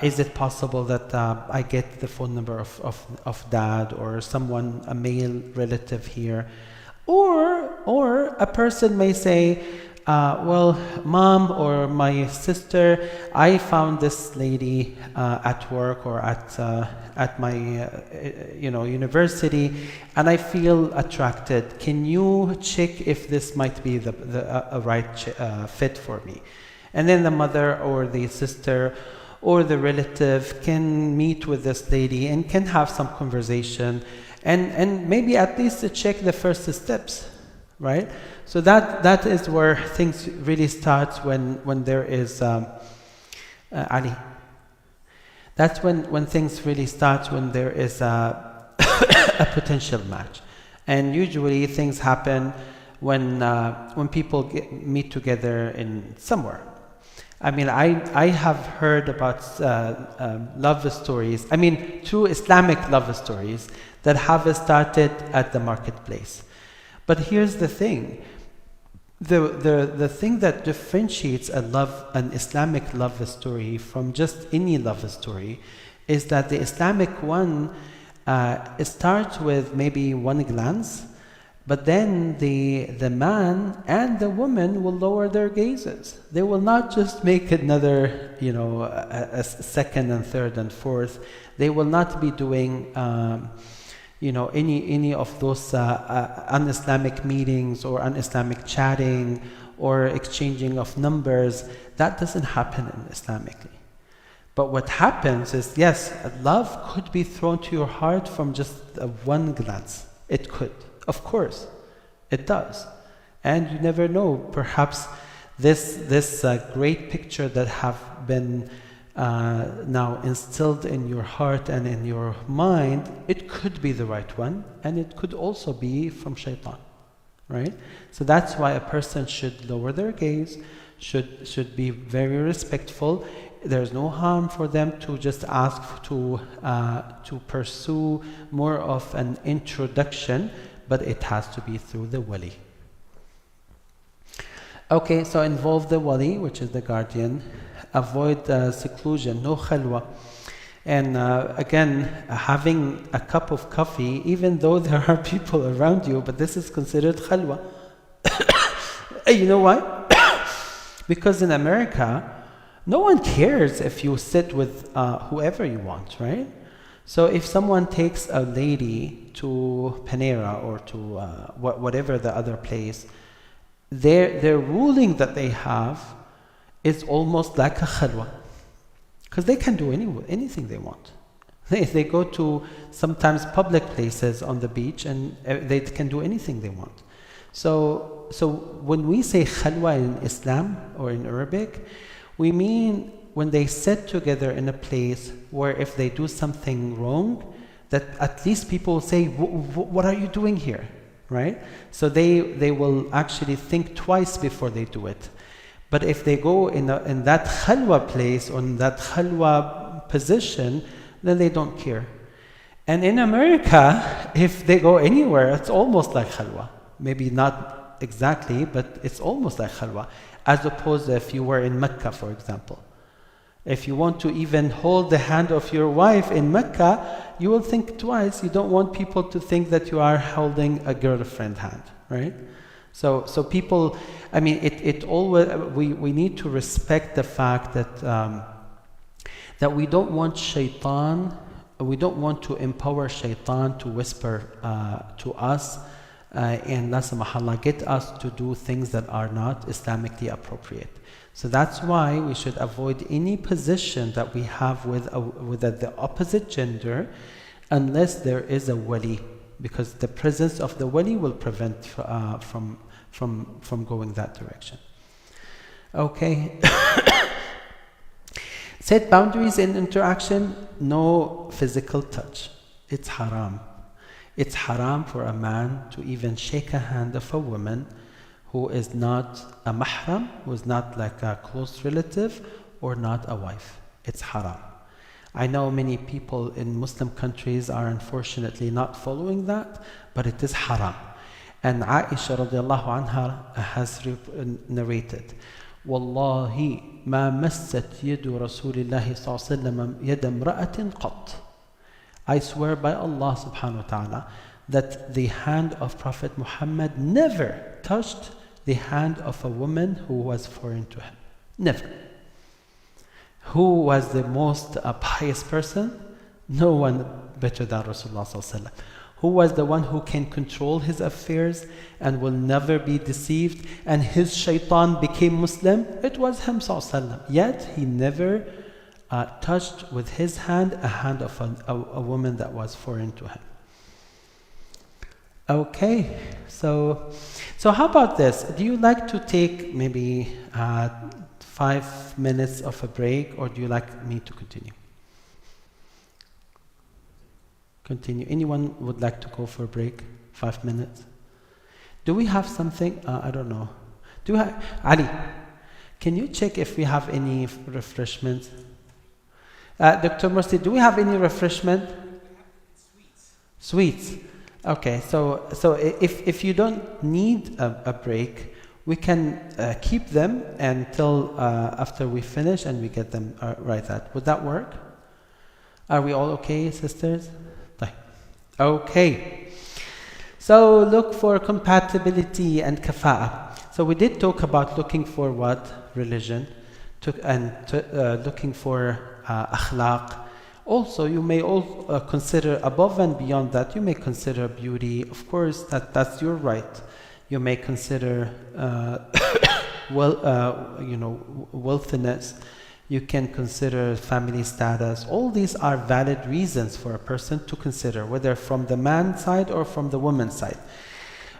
Is it possible that I get the phone number of dad or someone, a male relative here? Or a person may say, well, mom or my sister, I found this lady at work or at my university, and I feel attracted. Can you check if this might be a right fit for me? And then the mother or the sister or the relative can meet with this lady and can have some conversation and maybe at least to check the first steps, right? So that is where things really start when there is Ali. That's when things really start, when there is a potential match. And usually things happen when people meet together in somewhere. I mean, I have heard about love stories, true Islamic love stories that have started at the marketplace. But here's the thing. The thing that differentiates an Islamic love story from just any love story is that the Islamic one starts with maybe one glance, but then the man and the woman will lower their gazes. They will not just make another, a second and third and fourth. They will not be doing any of those un-Islamic meetings or un-Islamic chatting or exchanging of numbers. That doesn't happen Islamically. But what happens is, yes, love could be thrown to your heart from just one glance. It could. Of course, it does. And you never know, perhaps this great picture that have been now instilled in your heart and in your mind, it could be the right one, and it could also be from shaitan, right? So that's why a person should lower their gaze, should be very respectful. There's no harm for them to just ask to pursue more of an introduction, but it has to be through the wali. Okay, so involve the wali, which is the guardian. Avoid seclusion, no khalwa. And again, having a cup of coffee, even though there are people around you, but this is considered khalwa. You know why? Because in America, no one cares if you sit with whoever you want, right? So if someone takes a lady to Panera or to whatever the other place, their ruling that they have is almost like a khalwa, because they can do anything they want. They go to sometimes public places on the beach and they can do anything they want. So when we say khalwa in Islam or in Arabic, we mean when they sit together in a place where if they do something wrong, that at least people say, what are you doing here, right? So they will actually think twice before they do it. But if they go in that khalwa place, or in that khalwa position, then they don't care. And in America, if they go anywhere, it's almost like khalwa. Maybe not exactly, but it's almost like khalwa. As opposed to if you were in Mecca, for example. If you want to even hold the hand of your wife in Mecca, you will think twice. You don't want people to think that you are holding a girlfriend hand, right? So people, it always, we need to respect the fact that we don't want shaitan, we don't want to empower shaitan to whisper to us and la samahallah get us to do things that are not Islamically appropriate. So that's why we should avoid any position that we have with the opposite gender unless there is a wali, because the presence of the wali will prevent from going that direction. Okay. Set boundaries in interaction, no physical touch. It's haram. It's haram for a man to even shake a hand of a woman who is not a mahram, who is not like a close relative or not a wife. It's haram. I know many people in Muslim countries are unfortunately not following that, but it is haram. And Aisha radiallahu anha has narrated, Wallahi ma massat yadu Rasulillahi sallallahu alaihi wasallam yad imra'atin qat. I swear by Allah subhanahu wa ta'ala that the hand of Prophet Muhammad never touched the hand of a woman who was foreign to him. Never. Who was the most pious person? No one better than Rasulullah sallallahu alaihi wasallam. Who was the one who can control his affairs and will never be deceived, and his shaitan became Muslim? It was him sallallahu alaihi wasallam. Yet he never touched with his hand a hand of a woman that was foreign to him. Okay, so how about this? Do you like to take maybe 5 minutes of a break, or do you like me to continue? Continue. Anyone would like to go for a break? 5 minutes? Do we have something? I don't know. Do we have, Ali, can you check if we have any refreshments? Dr. Mursi, do we have any refreshment? Sweets. Okay, so if you don't need a break, we can keep them until after we finish and we get them right at. Would that work? Are we all okay, sisters? Okay. So look for compatibility and kafa'a. So we did talk about looking for what? Religion. Looking for akhlaq. Also, you may consider above and beyond that, you may consider beauty. Of course, that's your right. You may consider wealthiness. You can consider family status. All these are valid reasons for a person to consider, whether from the man's side or from the woman's side.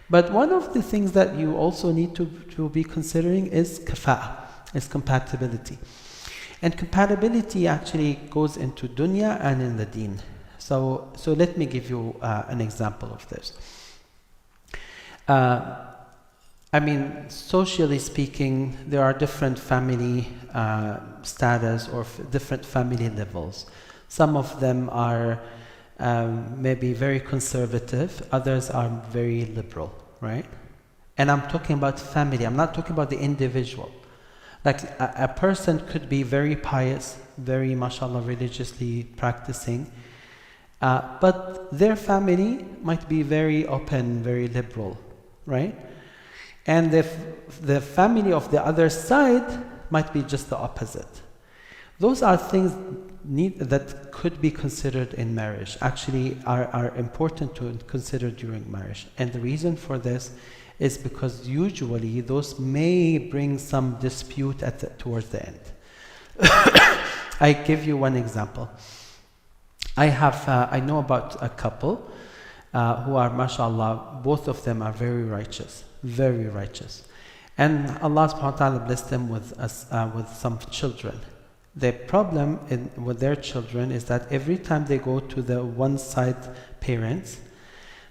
But one of the things that you also need to be considering is kafa'a, is compatibility. And compatibility actually goes into dunya and in the deen. So let me give you an example of this. Socially speaking, there are different family status or different family levels. Some of them are maybe very conservative, others are very liberal, right? And I'm talking about family, I'm not talking about the individual. Like a person could be very pious, very mashallah religiously practicing, but their family might be very open, very liberal, right? And the family of the other side might be just the opposite. Those are things that could be considered in marriage, actually are important to consider during marriage. And the reason for this is because usually those may bring some dispute towards the end. I give you one example. I know about a couple who are, mashallah, both of them are very righteous. Very righteous. And Allah subhanahu wa ta'ala blessed them with some children. The problem with their children is that every time they go to the one side parents,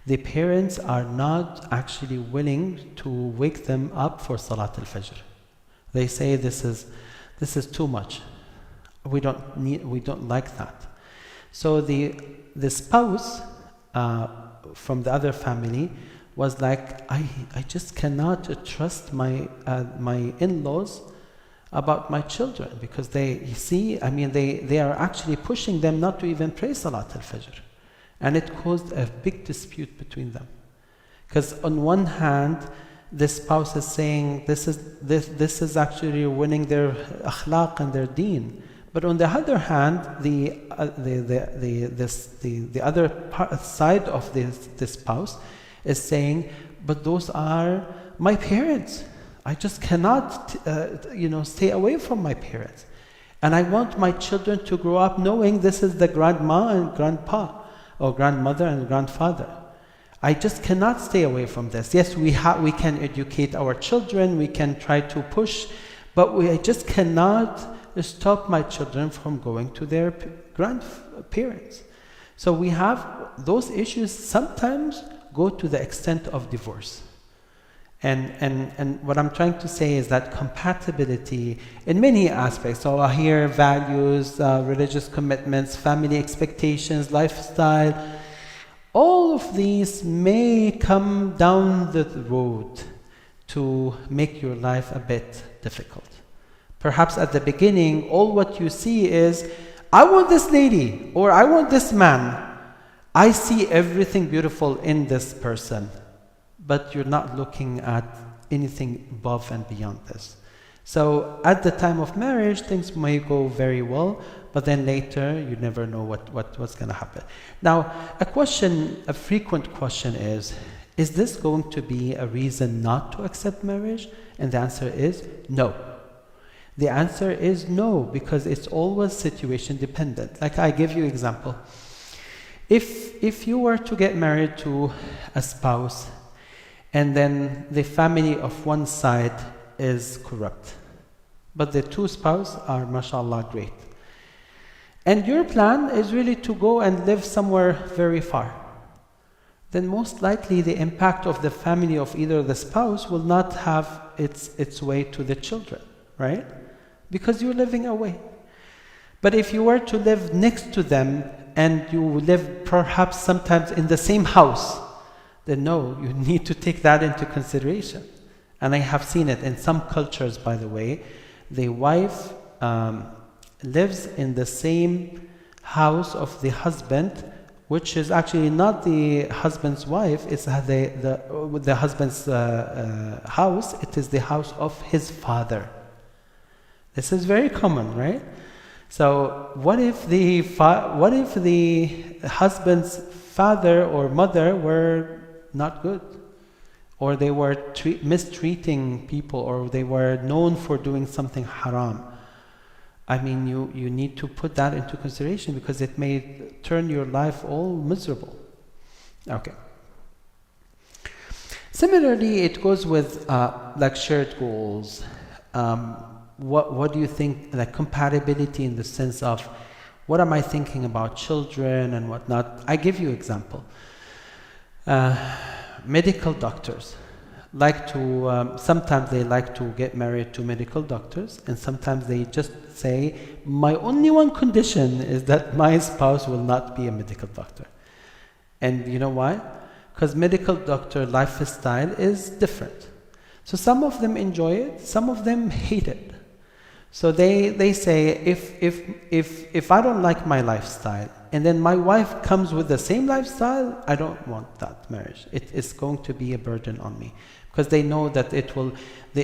the parents are not actually willing to wake them up for Salat al-Fajr. They say this is too much. We don't like that. So the spouse from the other family was like, I just cannot trust my in-laws about my children, because they are actually pushing them not to even pray Salat al-Fajr. And it caused a big dispute between them. Because on one hand, the spouse is saying this is actually winning their akhlaq and their deen. But on the other hand, the other side of the spouse is saying, but those are my parents. I just cannot, stay away from my parents. And I want my children to grow up knowing this is the grandma and grandpa, or grandmother and grandfather. I just cannot stay away from this. Yes, we can educate our children, we can try to push, but I just cannot stop my children from going to their grandparents. So we have those issues sometimes go to the extent of divorce. And what I'm trying to say is that compatibility in many aspects, so here values, religious commitments, family expectations, lifestyle, all of these may come down the road to make your life a bit difficult. Perhaps at the beginning, all what you see is, I want this lady, or I want this man. I see everything beautiful in this person, but you're not looking at anything above and beyond this. So at the time of marriage, things may go very well, but then later you never know what's going to happen. Now, a frequent question is this going to be a reason not to accept marriage? And the answer is no. The answer is no, because it's always situation dependent. Like I give you example. If you were to get married to a spouse, and then the family of one side is corrupt, but the two spouses are, mashallah, great. And your plan is really to go and live somewhere very far. Then most likely the impact of the family of either the spouse will not have its way to the children, right? Because you're living away. But if you were to live next to them and you live perhaps sometimes in the same house, then no, you need to take that into consideration. And I have seen it in some cultures, by the way. The wife lives in the same house of the husband, which is actually not the husband's wife, it's the husband's house, it is the house of his father. This is very common, right? So what if the husband's father or mother were not good, or they were mistreating people, or they were known for doing something haram? I mean, you need to put that into consideration, because it may turn your life all miserable. Okay. Similarly, it goes with like shared goals. What do you think, like compatibility in the sense of, what am I thinking about children and whatnot? I give you example. Medical doctors like to, sometimes they like to get married to medical doctors, and sometimes they just say, my only one condition is that my spouse will not be a medical doctor. And you know why? Because medical doctor lifestyle is different. So some of them enjoy it, some of them hate it. So they say, if I don't like my lifestyle, and then my wife comes with the same lifestyle, I don't want that marriage. It is going to be a burden on me. Because they know that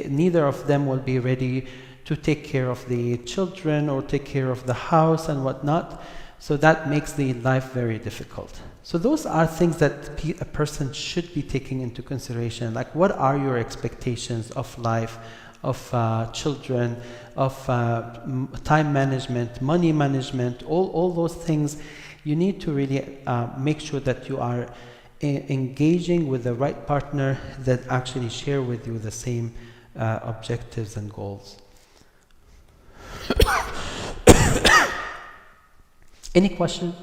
neither of them will be ready to take care of the children or take care of the house and whatnot. So that makes the life very difficult. So those are things that a person should be taking into consideration. Like, what are your expectations of life, of children, of time management, money management, all those things. You need to really make sure that you are engaging with the right partner that actually share with you the same objectives and goals. Any question?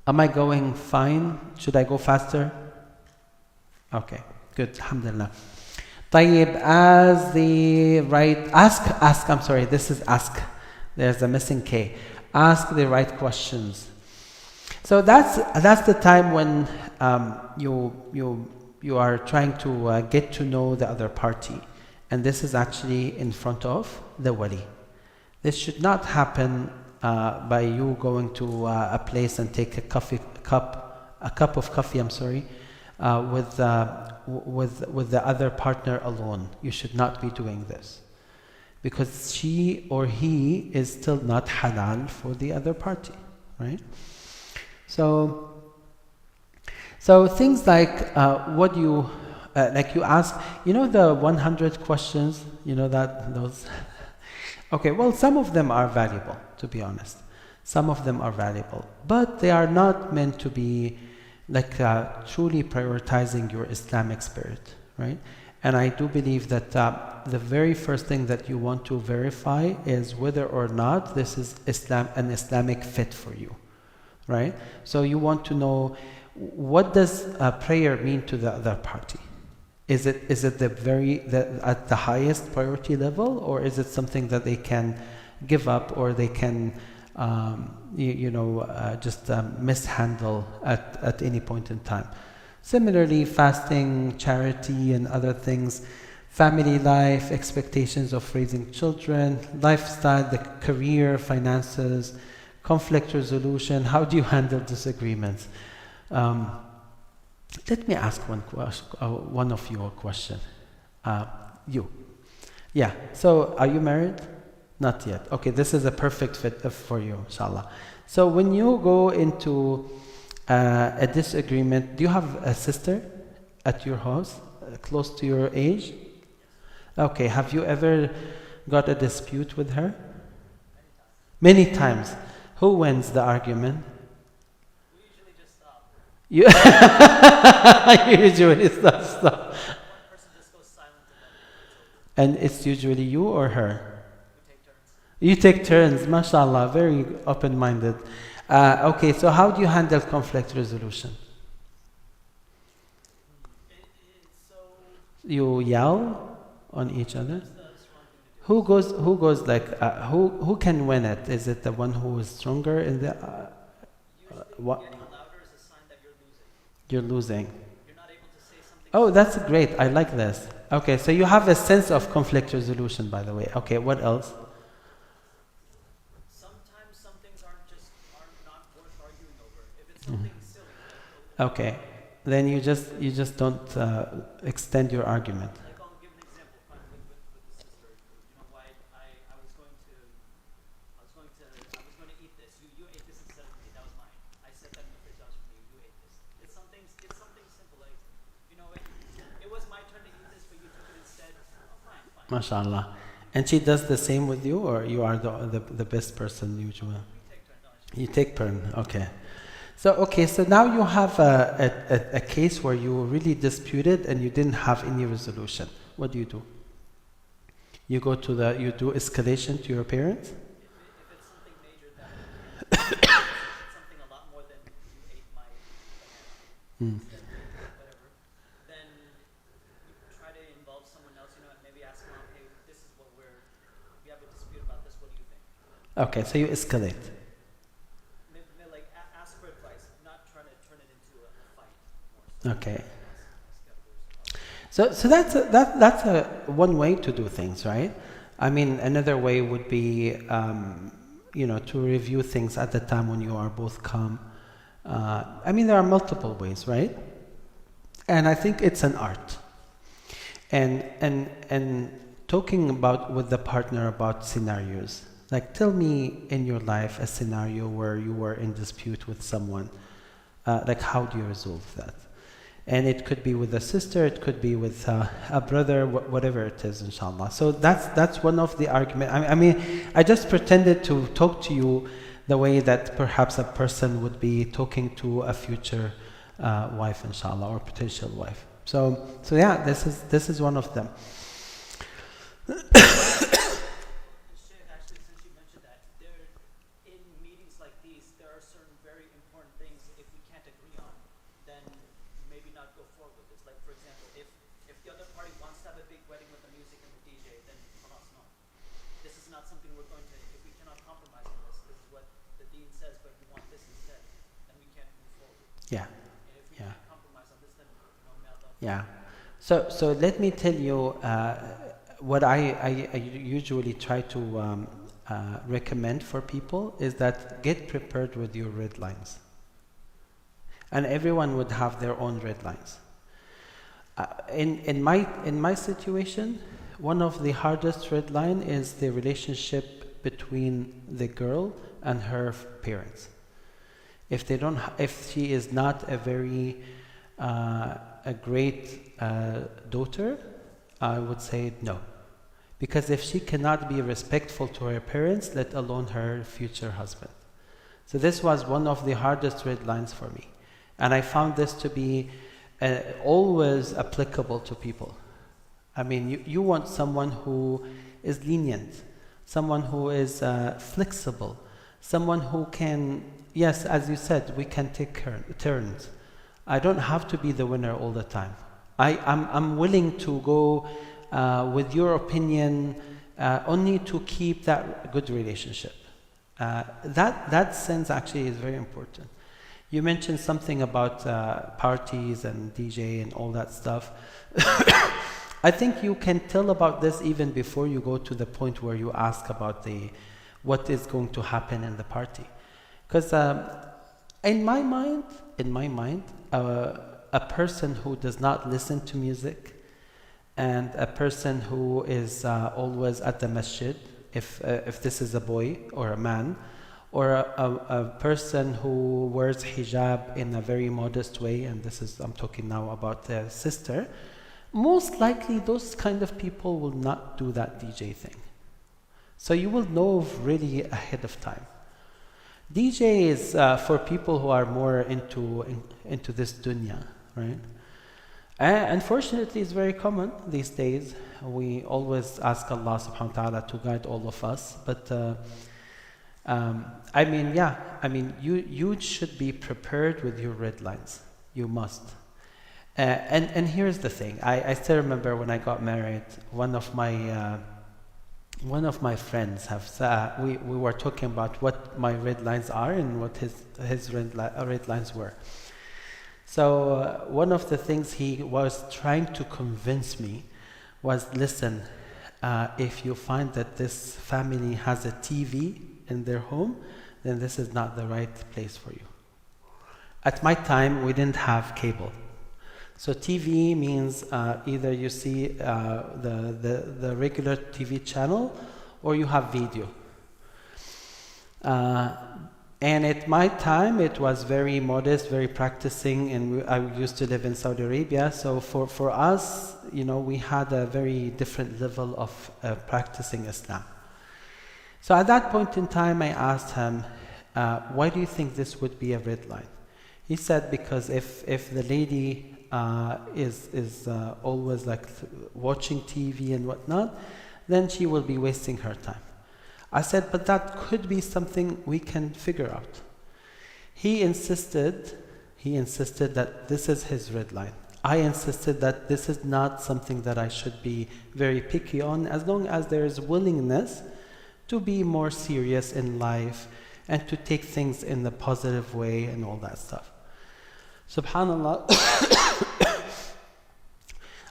Am I going fine? Should I go faster? Okay, good, alhamdulillah. طيب, as the right, I'm sorry, this is ask. There's a missing K. Ask the right questions. So that's the time when you are trying to get to know the other party. And this is actually in front of the wali. This should not happen by you going to a place and take a cup of coffee, with the other partner alone. You should not be doing this, because she or he is still not halal for the other party, right? So So things like what you like you ask, you know, the 100 questions, you know, that those. Okay, well, some of them are valuable, to be honest. Some of them are valuable, but they are not meant to be like truly prioritizing your Islamic spirit, right? And I do believe that the very first thing that you want to verify is whether or not this is an Islamic fit for you, right? So you want to know, what does prayer mean to the other party? Is it at the highest priority level, or is it something that they can give up, or they can just mishandle at any point in time? Similarly, fasting, charity, and other things, family life, expectations of raising children, lifestyle, the career, finances, conflict resolution. How do you handle disagreements? Let me ask one of you a question. You. Yeah, so are you married? Not yet. Okay, this is a perfect fit for you, inshallah. So when you go into a disagreement, do you have a sister at your house, close to your age? Okay, have you ever got a dispute with her? Many times. Who wins the argument? We usually just stop. You usually stop. One person just goes silent and then it's over. And it's usually you or her? We take turns. You take turns, mashallah, very open-minded. Okay, so how do you handle conflict resolution? It's so You yell on each other? that's the strong thing to do. Who goes like, who can win it? Is it the one who is stronger in the, Usually what? getting louder is a sign that you're losing. You're losing. You're not able to say something. Oh, that's great, I like this. Okay, so you have a sense of conflict resolution, by the way. Okay, what else? Sometimes some things are not worth arguing over. If it's something silly, Okay, then you just don't extend your argument. like I'll give an example with the sister. You know why I was going to eat this. You ate this instead of me. That was mine. I set that in the fridge. That was for me. You ate this. It's something simple like, you know, it was my turn to eat this, but you took it instead. Oh, fine. MashaAllah. And she does the same with you, or you are the best person usually? We take turns. No, You take turn, okay. So now you have a case where you really disputed and you didn't have any resolution. What do? You go to you do escalation to your parents? If it's something major that it's something a lot more than you ate my banana whatever, then you try to involve someone else, you know, and maybe ask mom, hey, this is what we have a dispute about this, what do you think? Okay, so you escalate. Maybe like ask for advice, not trying to turn it into a fight more so. Okay. So that's one way to do things, right? I mean, another way would be, to review things at the time when you are both calm. I mean, there are multiple ways, right? And I think it's an art. And talking with the partner about scenarios. Like, tell me in your life a scenario where you were in dispute with someone. Like, how do you resolve that? And it could be with a sister, it could be with a brother, whatever it is, inshallah. So that's one of the arguments. I mean, I just pretended to talk to you the way that perhaps a person would be talking to a future wife, inshallah, or potential wife. So yeah, this is one of them. Actually, since you mentioned that, in meetings like these, there are certain very important things. If we can't agree on, then maybe not go forward with this. Like, for example, if the other party wants to have a big wedding with the music and the DJ, then khalas, no. This is not something we're going to. If we cannot compromise on this, this is what the dean says, but we want this instead, then we can't move forward. Yeah. And if we Yeah. can't compromise on this, then no. Yeah. So let me tell you what I usually try to recommend for people is that get prepared with your red lines. And everyone would have their own red lines. In my situation, one of the hardest red line is the relationship between the girl and her parents. If she is not a very a great daughter, I would say no. Because if she cannot be respectful to her parents, let alone her future husband. So this was one of the hardest red lines for me. And I found this to be always applicable to people. I mean, you want someone who is lenient, someone who is flexible, someone who can, yes, as you said, we can take turns. I don't have to be the winner all the time. I'm willing to go with your opinion only to keep that good relationship. That sense actually is very important. You mentioned something about parties and DJ and all that stuff. I think you can tell about this even before you go to the point where you ask about what is going to happen in the party. Because in my mind, a person who does not listen to music and a person who is always at the masjid, if this is a boy or a man, or a person who wears hijab in a very modest way, and I'm talking now about the sister, most likely those kind of people will not do that DJ thing. So you will know really ahead of time. DJ is for people who are more into this dunya, right? Unfortunately, it's very common these days. We always ask Allah subhanahu wa ta'ala to guide all of us, but you should be prepared with your red lines. You must. And here's the thing. I still remember when I got married, one of my friends we were talking about what my red lines are and what his red lines were. So one of the things he was trying to convince me was, listen, if you find that this family has a TV in their home, then this is not the right place for you. At my time, we didn't have cable. So TV means either you see the regular TV channel or you have video. And at my time, it was very modest, very practicing, and I used to live in Saudi Arabia. So for us, we had a very different level of practicing Islam. So at that point in time, I asked him, why do you think this would be a red line? He said, because if the lady is always like watching TV and whatnot, then she will be wasting her time. I said, but that could be something we can figure out. He insisted that this is his red line. I insisted that this is not something that I should be very picky on, as long as there is willingness to be more serious in life and to take things in a positive way and all that stuff. Subhanallah,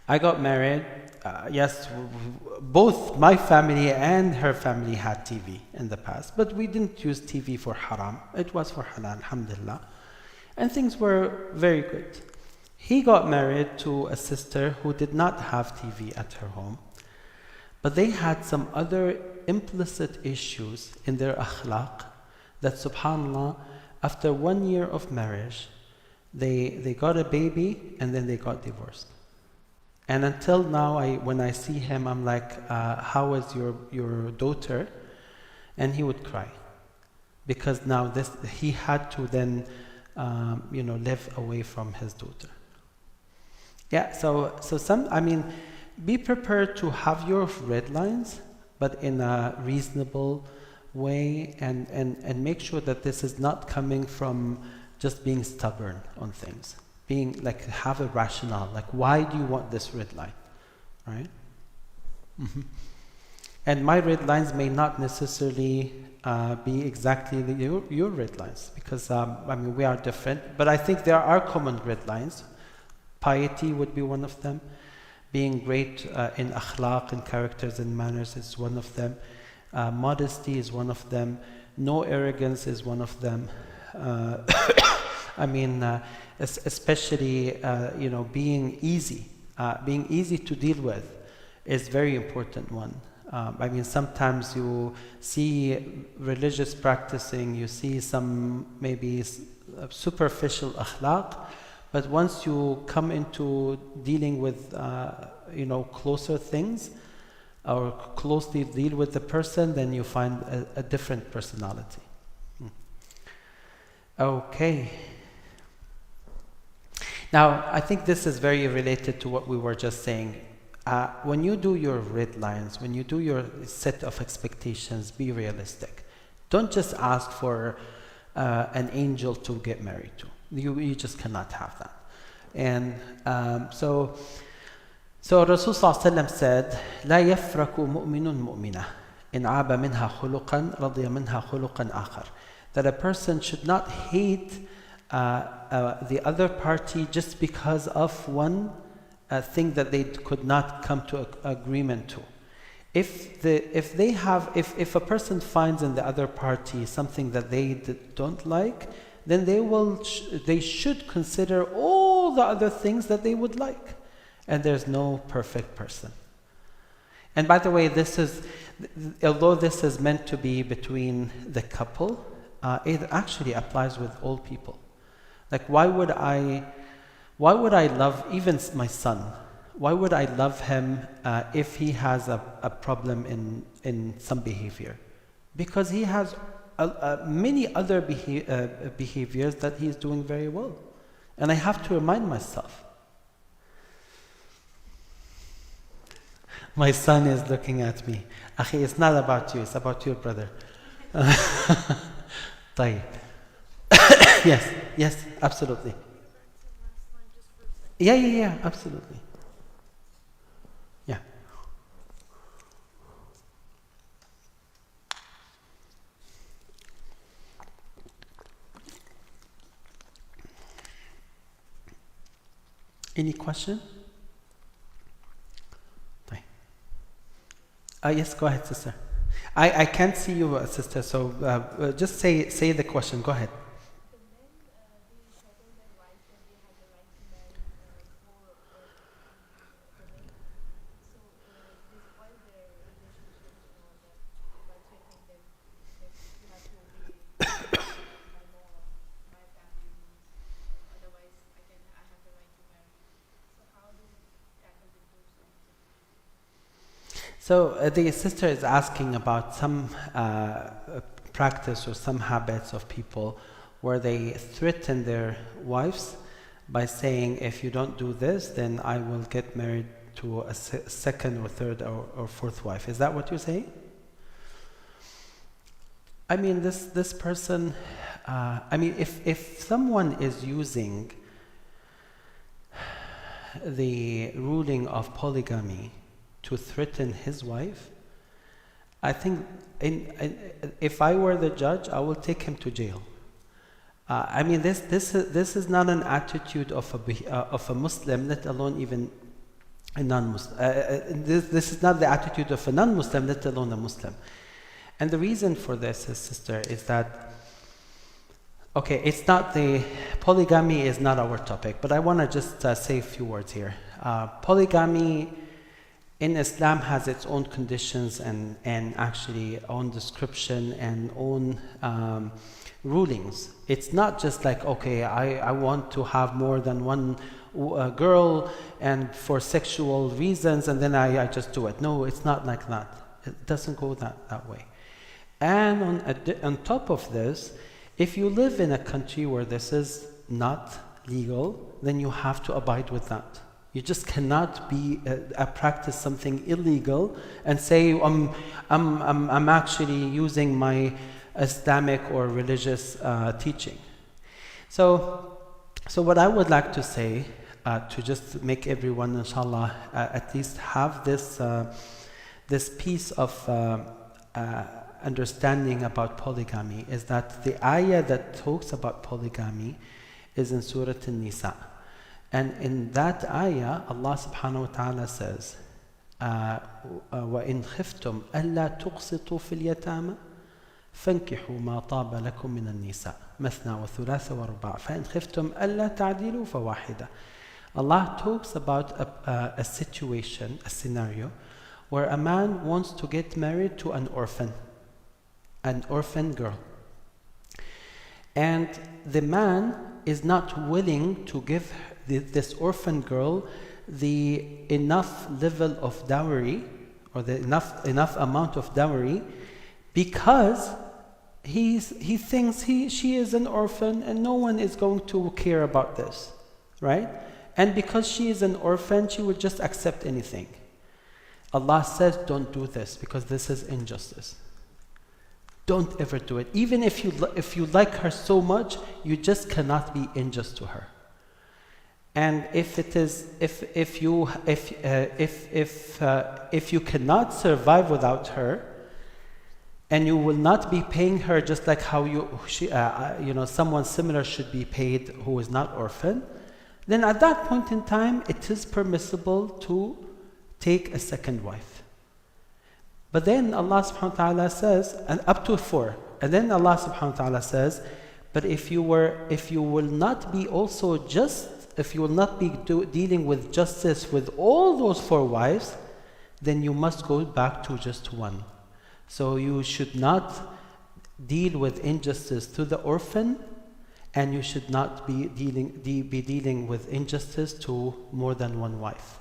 I got married. Yes, both my family and her family had TV in the past, but we didn't use TV for haram. It was for halal, alhamdulillah. And things were very good. He got married to a sister who did not have TV at her home, but they had some other implicit issues in their akhlaq that, subhanallah, after 1 year of marriage, they got a baby and then they got divorced. And until now, when I see him, I'm like, how is your daughter? And he would cry. Because now he had to then live away from his daughter. Yeah, so be prepared to have your red lines, but in a reasonable way, and make sure that this is not coming from just being stubborn on things. Being like, have a rationale, like, why do you want this red line, right? Mm-hmm. And my red lines may not necessarily be exactly your red lines, because we are different, but I think there are common red lines. Piety would be one of them. Being great in akhlaq and characters and manners is one of them. Modesty is one of them. No arrogance is one of them. Especially being easy to deal with is very important one. Sometimes you see religious practicing, you see some maybe superficial akhlaq, But once you come into dealing with, closer things, or closely deal with the person, then you find a different personality. Okay. Now, I think this is very related to what we were just saying. When you do your red lines, when you do your set of expectations, be realistic. Don't just ask for an angel to get married to. You just cannot have that. And so Rasul Sallallahu Alaihi Wasallam said, لا يفرق مؤمن مؤمنة إن عاب منها خلقا رضي منها خلقا آخر. That a person should not hate the other party just because of one thing that they could not come to an agreement to. If a person finds in the other party something that they don't like, then they should consider all the other things that they would like. And there's no perfect person. And by the way, although this is meant to be between the couple, it actually applies with all people. Like, why would I love even my son? Why would I love him if he has a problem in some behavior? Because he has many other behaviors that he's doing very well. And I have to remind myself. My son is looking at me. Akhi, it's not about you, it's about your brother. طيب. Yes, absolutely. Yeah, absolutely. Yeah. Any question? Yes, go ahead, sister. I can't see you, sister, so just say the question. Go ahead. So the sister is asking about some practice or some habits of people where they threaten their wives by saying, if you don't do this, then I will get married to a second or third or fourth wife. Is that what you're saying? I mean, this person, if someone is using the ruling of polygamy to threaten his wife, I think if I were the judge, I will take him to jail. This is not an attitude of a Muslim, let alone even a non-Muslim. This is not the attitude of a non-Muslim, let alone a Muslim. And the reason for this, sister, is that it's not polygamy is not our topic, but I want to just say a few words here. Polygamy in Islam has its own conditions and actually own description and own rulings. It's not just like, I want to have more than one girl and for sexual reasons and then I just do it. No, it's not like that. It doesn't go that way. And on top of this, if you live in a country where this is not legal, then you have to abide with that. You just cannot practice something illegal and say, I'm actually using my Islamic or religious teaching. So what I would like to say, to just make everyone, inshallah, at least have this piece of understanding about polygamy, is that the ayah that talks about polygamy is in Surah An-Nisa. And in that ayah, Allah subhanahu wa ta'ala says, وَإِنْ خِفْتُمْ أَلَّا تُقْسِطُوا فِي الْيَتَامَى فَانْكِحُوا مَا طَابَ لَكُم مِّنَ النِّسَاءِ مَثْنَى وَثُلَاثَ وَرُبَاعَ فَإِنْ خِفْتُمْ أَلَّا تَعْدِلُوا فَوَاحِدَةً. Allah talks about a situation, a scenario, where a man wants to get married to an orphan girl. And the man is not willing to give this orphan girl the enough level of dowry, or the enough amount of dowry, because he thinks she is an orphan and no one is going to care about this, right? And because she is an orphan, she will just accept anything. Allah says, don't do this, because this is injustice. Don't ever do it. Even if you like her so much, you just cannot be unjust to her. And if you cannot survive without her, and you will not be paying her just like how someone similar should be paid who is not orphan, then at that point in time, it is permissible to take a second wife. But then Allah subhanahu wa ta'ala says, and up to 4, and then Allah subhanahu wa ta'ala says, but if you will not be dealing with justice with all those 4 wives, then you must go back to just 1. So you should not deal with injustice to the orphan, and you should not be dealing with injustice to more than 1 wife.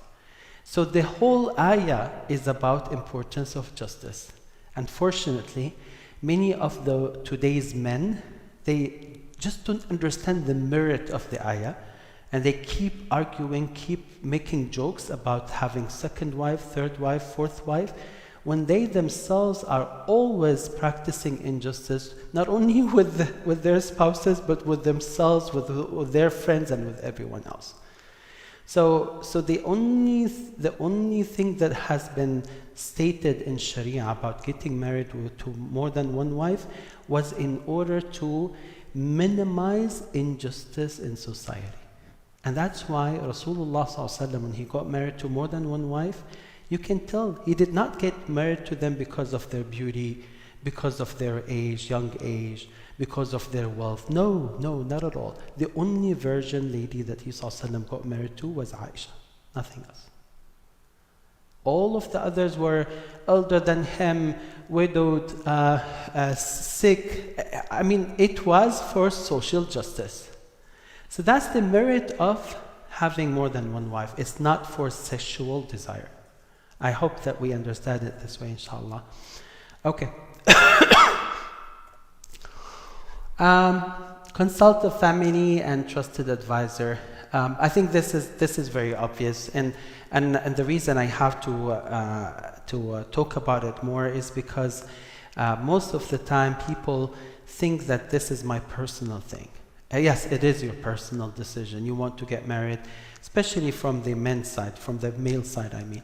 So the whole ayah is about importance of justice. Unfortunately, many of today's men, they just don't understand the merit of the ayah, and they keep arguing, keep making jokes about having second wife, third wife, fourth wife, when they themselves are always practicing injustice, not only with their spouses, but with themselves, with their friends, and with everyone else. So the only thing that has been stated in Sharia about getting married to more than 1 wife was in order to minimize injustice in society. And that's why Rasulullah ﷺ, when he got married to more than 1 wife, you can tell he did not get married to them because of their beauty, because of their age, young age, because of their wealth. No, not at all. The only virgin lady that he ﷺ got married to was Aisha, nothing else. All of the others were older than him, widowed, sick. I mean, it was for social justice. So that's the merit of having more than 1 wife. It's not for sexual desire. I hope that we understand it this way, inshallah. Okay. Consult a family and trusted advisor. I think this is very obvious, and the reason I have to talk about it more is because most of the time people think that this is my personal thing. Yes, it is your personal decision. You want to get married, especially from the men's side, from the male side, I mean.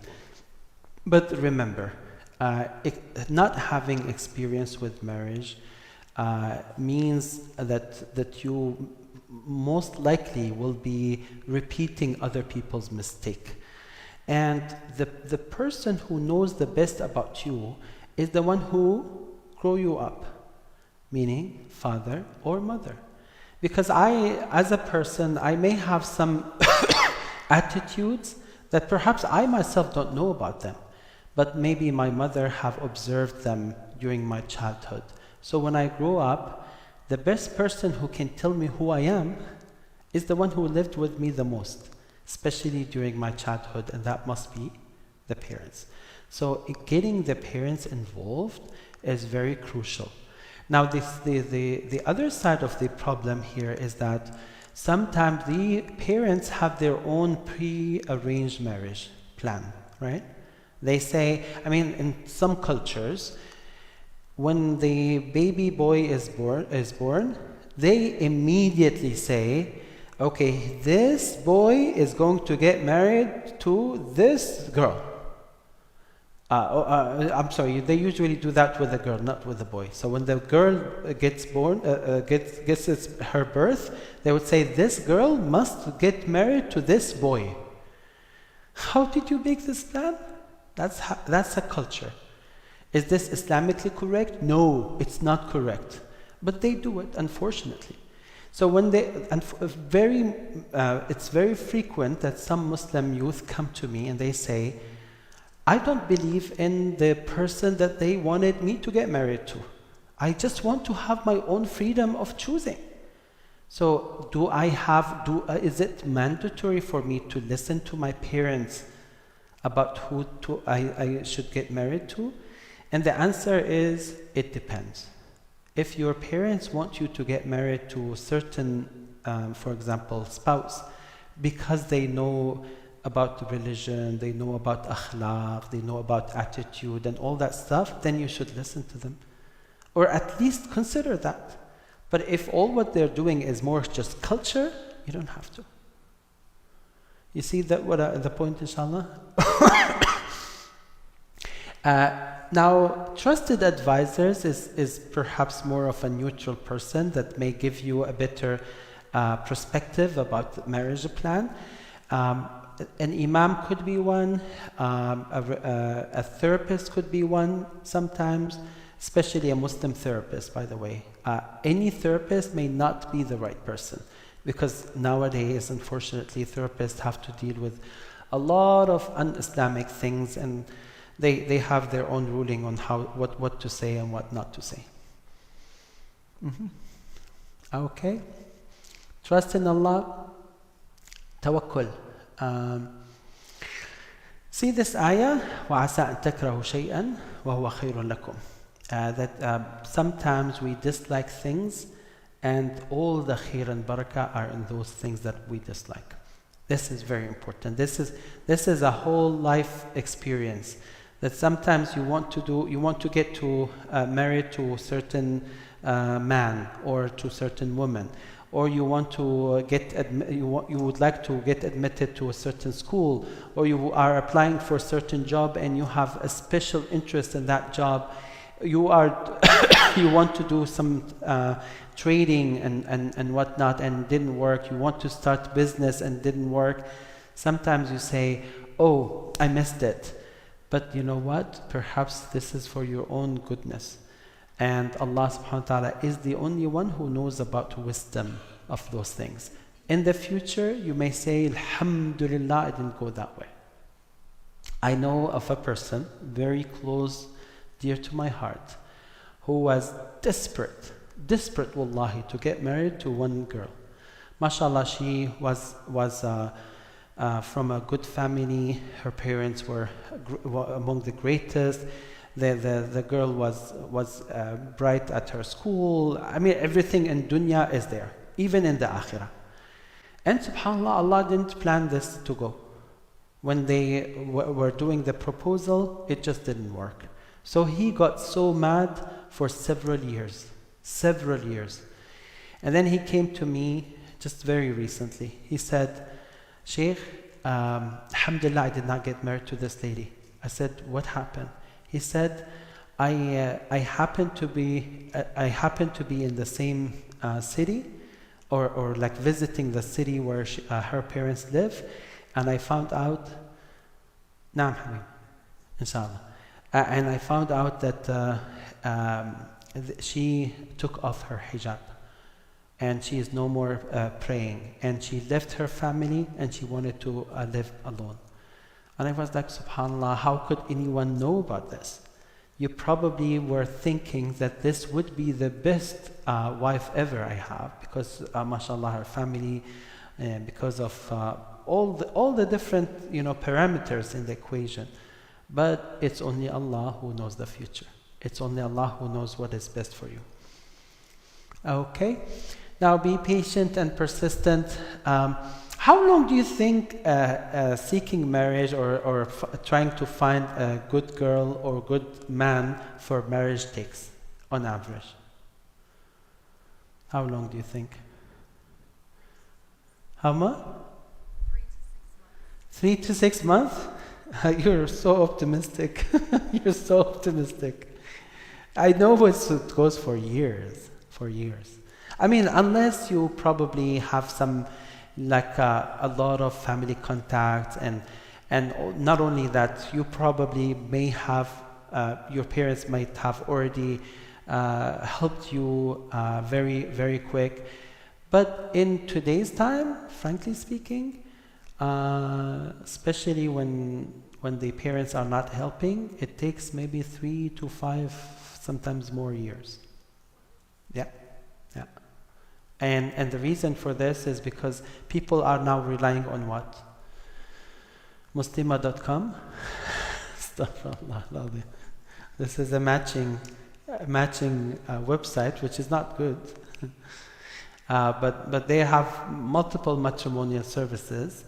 But remember, not having experience with marriage means that you most likely will be repeating other people's mistake. And the person who knows the best about you is the one who grew you up, meaning father or mother. Because as a person, I may have some attitudes that perhaps I myself don't know about them, but maybe my mother have observed them during my childhood. So when I grow up, the best person who can tell me who I am is the one who lived with me the most, especially during my childhood, and that must be the parents. So getting the parents involved is very crucial. Now, the other side of the problem here is that sometimes the parents have their own pre-arranged marriage plan, right? They say, I mean, in some cultures, when the baby boy is born, they immediately say, okay, this boy is going to get married to this girl. I'm sorry, they usually do that with a girl, not with a boy. So when the girl gets born, gets her birth, they would say, this girl must get married to this boy. How did you make this plan? That's a culture. Is this Islamically correct? No, it's not correct. But they do it, unfortunately. So when it's very frequent that some Muslim youth come to me and they say, I don't believe in the person that they wanted me to get married to. I just want to have my own freedom of choosing. So is it mandatory for me to listen to my parents about who I should get married to? And the answer is, it depends. If your parents want you to get married to a certain, for example, spouse, because they know about the religion, they know about akhlaq, they know about attitude and all that stuff, then you should listen to them. Or at least consider that. But if all what they're doing is more just culture, you don't have to. You see that what the point, inshallah? Now, trusted advisors is perhaps more of a neutral person that may give you a better perspective about the marriage plan. An imam could be one, a therapist could be one sometimes, especially a Muslim therapist, by the way. Any therapist may not be the right person, because nowadays, unfortunately, therapists have to deal with a lot of un-Islamic things, and they have their own ruling on what to say and what not to say. Okay. Trust in Allah. Tawakkul. See this ayah, وَعَسَىٰ أَن تَكْرَهُ شَيْئًا وَهُوَ خَيْرٌ لَكُمْ. That sometimes we dislike things, and all the khair and barakah are in those things that we dislike. This is very important. This is a whole life experience. That sometimes you want to get married to a certain man or to a certain woman, or you want to you would like to get admitted to a certain school, or you are applying for a certain job and you have a special interest in that job. You want to do some trading and whatnot, and didn't work. You want to start business and didn't work. Sometimes you say, oh, I missed it. But you know what? Perhaps this is for your own goodness. And Allah subhanahu wa ta'ala is the only one who knows about wisdom of those things. In the future, you may say, Alhamdulillah, it didn't go that way. I know of a person very close, dear to my heart, who was desperate, wallahi, to get married to one girl. MashaAllah, she was from a good family. Her parents were among the greatest. The girl was bright at her school. I mean, everything in dunya is there, even in the akhirah. And subhanAllah, Allah didn't plan this to go. When they were doing the proposal, it just didn't work. So he got so mad for several years. And then he came to me just very recently. He said, Shaykh, alhamdulillah, I did not get married to this lady. I said, what happened? He said, I happened to be in the same city, or like visiting the city where her parents live, and I found out, Naam Habib, inshallah, and I found out that she took off her hijab, and she is no more praying, and she left her family, and she wanted to live alone. And I was like, subhanAllah, how could anyone know about this? You probably were thinking that this would be the best wife ever I have, because mashallah, her family, because of all the different parameters in the equation. But it's only Allah who knows the future. It's only Allah who knows what is best for you. Okay, now be patient and persistent. How long do you think seeking marriage or trying to find a good girl or good man for marriage takes, on average? How long do you think? How much? 3 to 6 months. 3 to 6 months? You're so optimistic. You're so optimistic. I know it goes for years. I mean, unless you probably have some, like a lot of family contacts, and not only that, you probably may have, your parents might have already helped you very, very quick. But in today's time, frankly speaking, especially when the parents are not helping, it takes maybe 3 to 5, sometimes more years. Yeah. And the reason for this is because people are now relying on what? Muslima.com? Astaghfirullah. This is a matching website, which is not good. But they have multiple matrimonial services,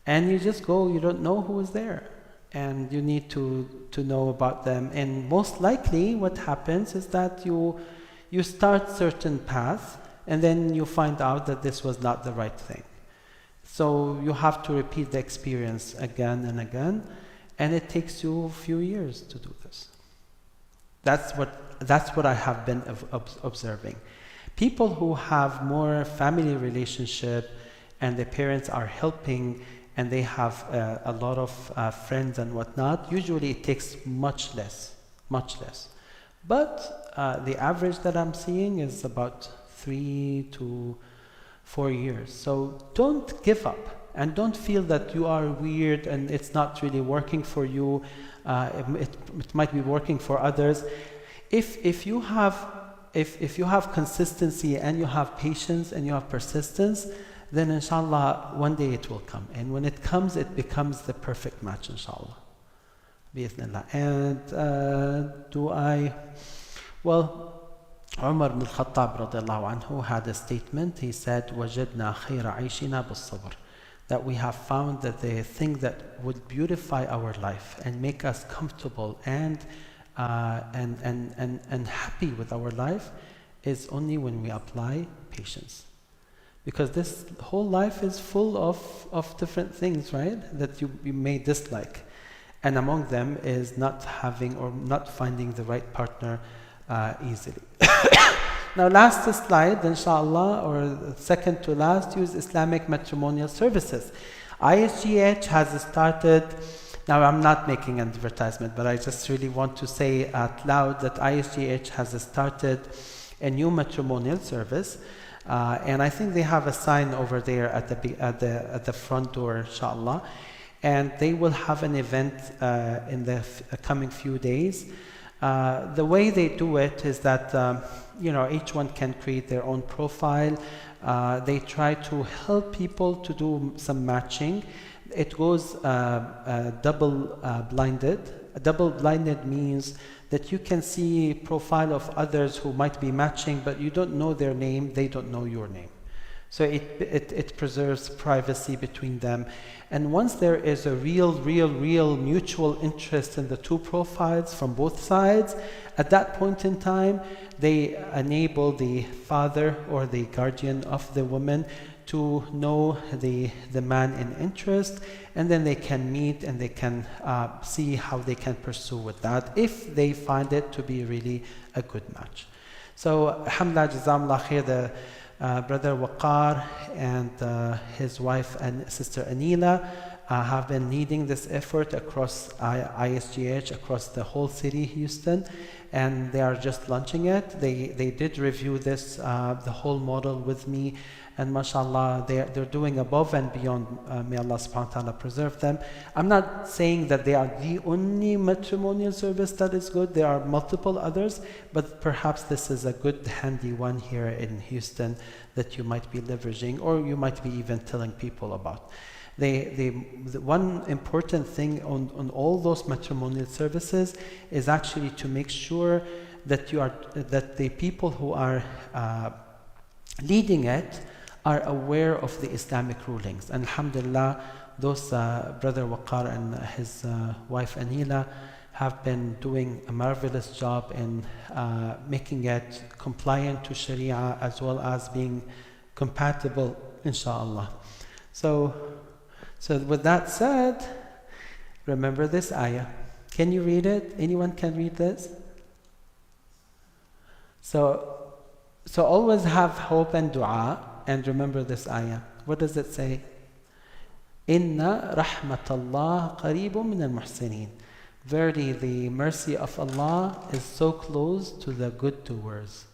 and you just go, you don't know who is there, and you need to know about them. And most likely what happens is that you start certain paths, and then you find out that this was not the right thing. So you have to repeat the experience again and again, and it takes you a few years to do this. That's what I have been observing. People who have more family relationship and their parents are helping and they have a lot of friends and whatnot, usually it takes much less. But the average that I'm seeing is about 3 to 4 years. So don't give up and don't feel that you are weird and it's not really working for you. It might be working for others. If you have consistency and you have patience and you have persistence, then inshallah one day it will come. And when it comes, it becomes the perfect match, inshallah. Bi'ithnillah. And Umar ibn al-Khattab radiallahu anhu had a statement. He said, وَجَدْنَا خَيْرَ عَيْشِنَا بِالصَّبْرِ, that we have found that the thing that would beautify our life and make us comfortable and happy with our life is only when we apply patience. Because this whole life is full of different things, right? That you may dislike. And among them is not having or not finding the right partner easily. Now last slide, inshallah, or second to last, use Islamic matrimonial services. ISGH has started. Now I'm not making an advertisement, but I just really want to say out loud that ISGH has started a new matrimonial service, and I think they have a sign over there at the front door, inshallah, and they will have an event in the coming few days. The way they do it is that each one can create their own profile. They try to help people to do some matching. It goes double-blinded. Double-blinded means that you can see profile of others who might be matching, but you don't know their name, they don't know your name. So it preserves privacy between them. And once there is a real mutual interest in the two profiles from both sides, at that point in time, they enable the father or the guardian of the woman to know the man in interest, and then they can meet and they can see how they can pursue with that if they find it to be really a good match. So alhamdulillah, jazakumullah khair, the brother Waqar and his wife and sister Anila have been leading this effort across ISGH, across the whole city, Houston, and they are just launching it. They did review this, the whole model with me, and mashallah, they're doing above and beyond. May Allah subhanahu wa ta'ala preserve them. I'm not saying that they are the only matrimonial service that is good. There are multiple others, but perhaps this is a good handy one here in Houston that you might be leveraging, or you might be even telling people about. The one important thing on all those matrimonial services is actually to make sure that that the people who are leading it are aware of the Islamic rulings. And alhamdulillah, those brother Waqar and his wife Anila have been doing a marvelous job in making it compliant to Sharia as well as being compatible, inshallah. So with that said, remember this ayah. Can you read it? Anyone can read this? So always have hope and dua, and remember this ayah. What does it say? Inna rahmatallah qareebun min al-muhsinin. Verily, the mercy of Allah is so close to the good doers.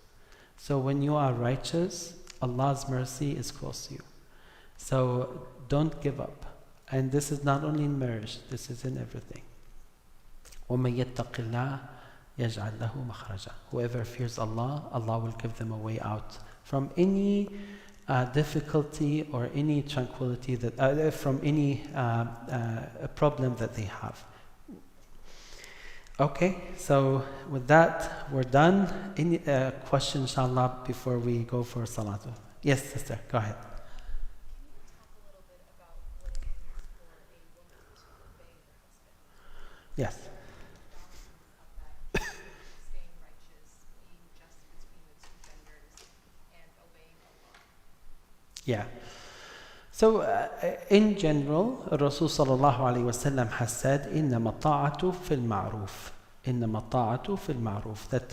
So when you are righteous, Allah's mercy is close to you. So don't give up. And this is not only in marriage, this is in everything. وَمَن يَتَّقِ اللَّهَ يَجْعَلْ لَهُ مَخْرَجًا. Whoever fears Allah, Allah will give them a way out from any difficulty or any tranquility that from any problem that they have. Okay, so with that we're done. Any question, inshallah, before we go for salatu? Yes, sister, go ahead. Yes. Yeah. So in general, Rasul sallallahu alaihi wasallam has said, "Innama ta'atu fil ma'ruf." Innama ta'atu fil ma'ruf. That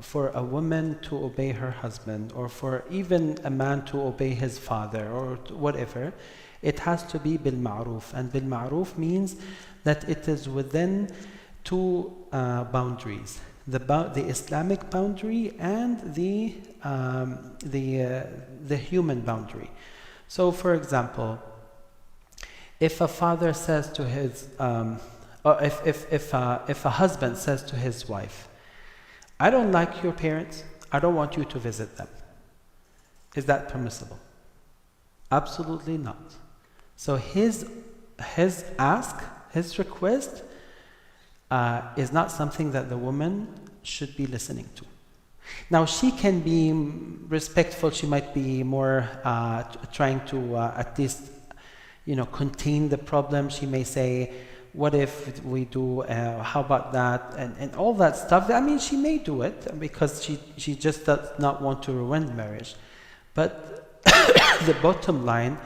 for a woman to obey her husband, or for even a man to obey his father, or whatever, it has to be bil ma'ruf. And bil ma'ruf means that it is within two boundaries: the Islamic boundary and the human boundary. So, for example, if a father says to his, or if a husband says to his wife, "I don't like your parents, I don't want you to visit them," is that permissible? Absolutely not. So his ask, his request, is not something that the woman should be listening to. Now, she can be respectful. She might be more trying to at least, contain the problem. She may say, "What if we do? How about that?" And all that stuff. I mean, she may do it because she just does not want to ruin the marriage. But the bottom line,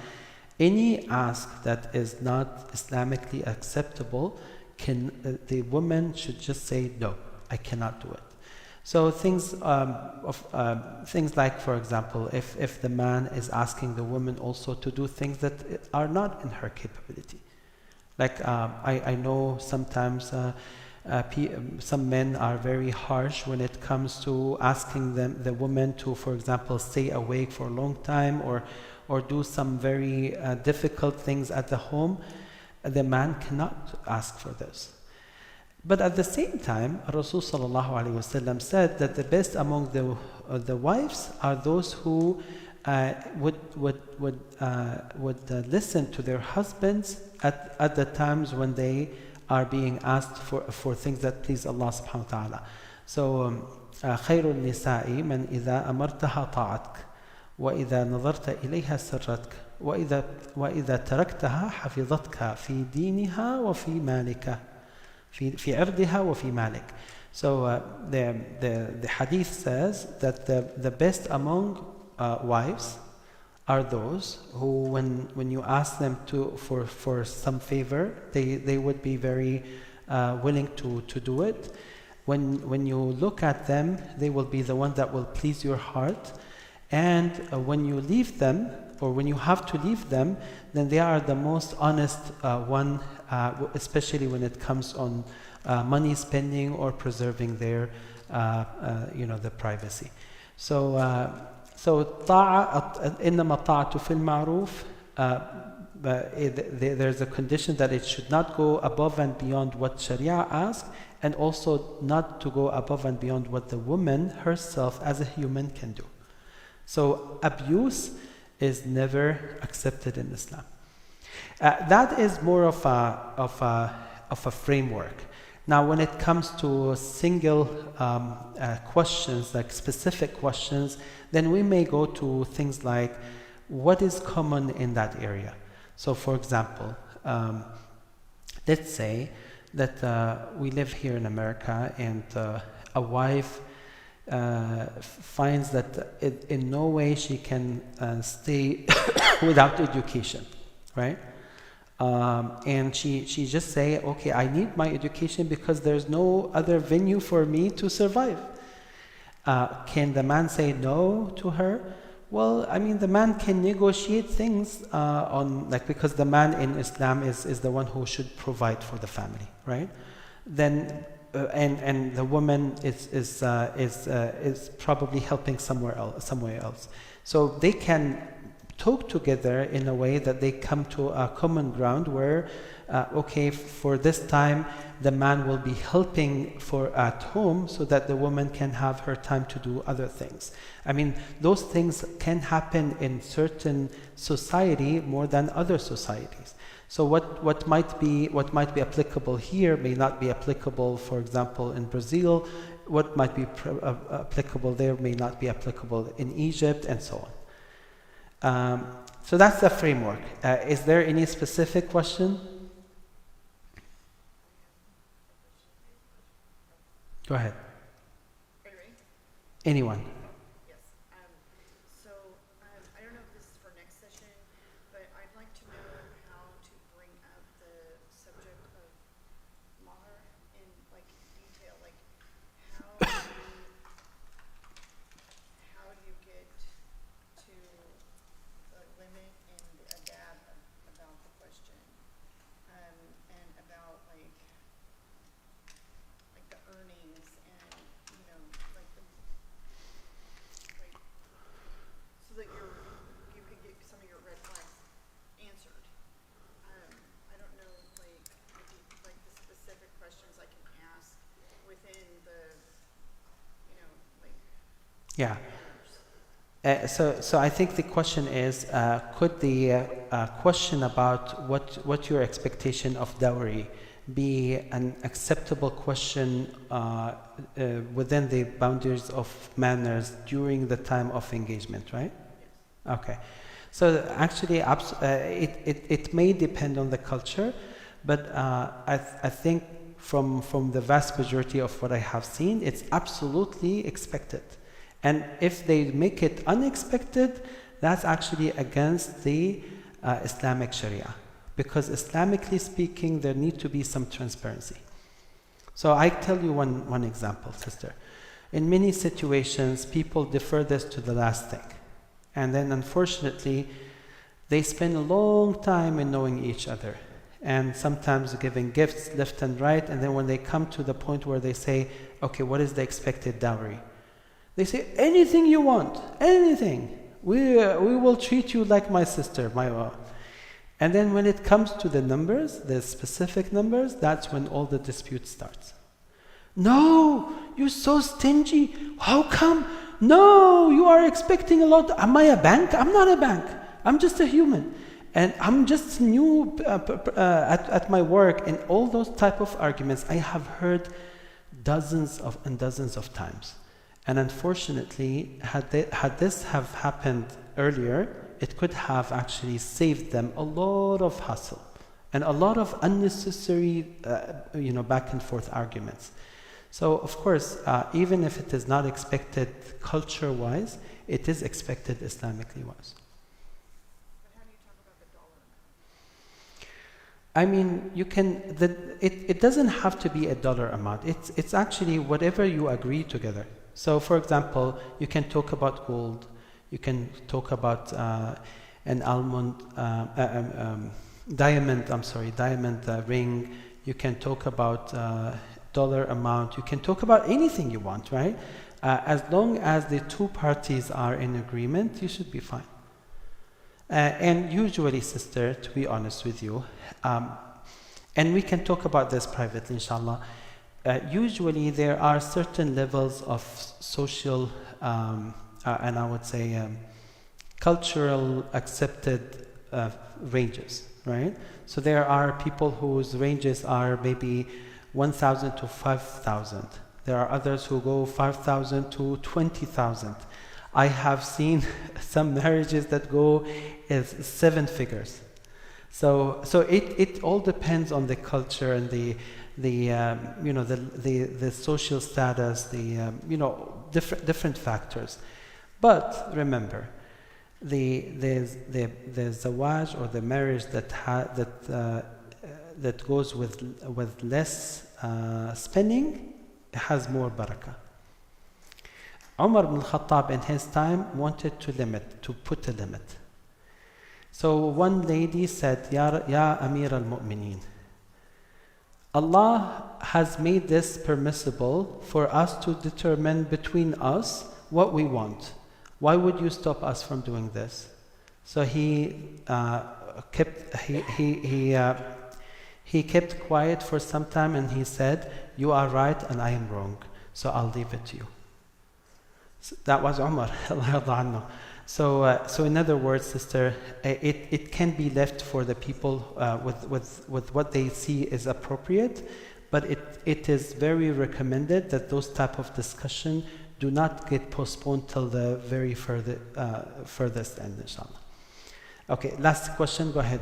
any ask that is not Islamically acceptable, the woman should just say, "No, I cannot do it." So things like, for example, if the man is asking the woman also to do things that are not in her capability. Like I know sometimes some men are very harsh when it comes to asking the woman to, for example, stay awake for a long time or do some very difficult things at the home. The man cannot ask for this. But at the same time, Rasul sallallahu alaihi wasallam said that the best among the wives are those who would listen to their husbands at the times when they are being asked for things that please Allah subhanahu wa ta'ala. So خير النساء من إذا أمرتها طاعتك وإذا نظرت إليها سرتك وإذا تركتها حفظتك في دينها وفي مالك في عرضها وفي مالك. So the hadith says that the best among wives are those who, when you ask them for some favor, they would be very willing to do it. When you look at them, they will be the one that will please your heart. And when you leave them, or when you have to leave them, then they are the most honest one, especially when it comes on money spending or preserving their, the privacy. So إنما الطاعة في المعروف. There's a condition that it should not go above and beyond what Sharia asks, and also not to go above and beyond what the woman herself as a human can do. So abuse is never accepted in Islam. That is more of a framework. Now, when it comes to single questions, like specific questions, then we may go to things like, what is common in that area? So, for example, let's say that we live here in America, and a wife finds that in no way she can stay without education, right? And she just say, okay, I need my education because there's no other venue for me to survive. Can the man say no to her? Well, I mean, the man can negotiate things because the man in Islam is the one who should provide for the family, right? Then and the woman is probably helping somewhere else. So they can talk together in a way that they come to a common ground where, okay, for this time, the man will be helping for at home so that the woman can have her time to do other things. I mean, those things can happen in certain society more than other societies. So what might be applicable here may not be applicable, for example, in Brazil. What might be applicable there may not be applicable in Egypt, and so on. So that's the framework. Is there any specific question? Go ahead. Are you ready? Anyone? Yes. I don't know if this is for next session, but I'd like to know how to bring up the subject of mahr in like detail. Like how do you get to the limit and the adab about the question, and about like the earnings and like the like so that you can get some of your red flags answered. I don't know like the specific questions I can ask within the like Yeah. So I think the question is, could the question about what your expectation of dowry be an acceptable question within the boundaries of manners during the time of engagement, right? Yes. Okay. So actually, it may depend on the culture, but I think from the vast majority of what I have seen, it's absolutely expected. And if they make it unexpected, that's actually against the Islamic Sharia. Because Islamically speaking, there need to be some transparency. So I tell you one example, sister. In many situations, people defer this to the last thing. And then unfortunately, they spend a long time in knowing each other. And sometimes giving gifts left and right. And then when they come to the point where they say, okay, what is the expected dowry? They say, anything you want, anything. We will treat you like my sister, my wife. And then when it comes to the numbers, the specific numbers, that's when all the dispute starts. No, you're so stingy. How come? No, you are expecting a lot. Am I a bank? I'm not a bank. I'm just a human. And I'm just new at my work. And all those type of arguments I have heard dozens of times. And unfortunately, had this have happened earlier, it could have actually saved them a lot of hassle and a lot of unnecessary, back and forth arguments. So, of course, even if it is not expected culture-wise, it is expected Islamically-wise. But how do you talk about the dollar amount? I mean, you can. It doesn't have to be a dollar amount. It's actually whatever you agree together. So, for example, you can talk about gold. You can talk about an diamond ring. You can talk about dollar amount. You can talk about anything you want, right? As long as the two parties are in agreement, you should be fine. And usually, sister, to be honest with you, and we can talk about this privately, inshallah. Usually there are certain levels of social and I would say cultural accepted ranges, right? So there are people whose ranges are maybe 1,000 to 5,000. There are others who go 5,000 to 20,000. I have seen some marriages that go as 7 figures. So it all depends on the culture and the social status, different factors. But remember, the zawaj or the marriage that goes with less spending has more barakah. Umar ibn Khattab in his time wanted to put a limit. So one lady said, Ya Amir al-Mu'mineen, Allah has made this permissible for us to determine between us what we want. Why would you stop us from doing this? So he kept quiet for some time, and he said, "You are right and I am wrong, so I'll leave it to you." So that was Umar. So in other words, sister, it can be left for the people with what they see is appropriate, but it is very recommended that those type of discussion do not get postponed till the very furthest end, inshallah. Okay, last question, go ahead.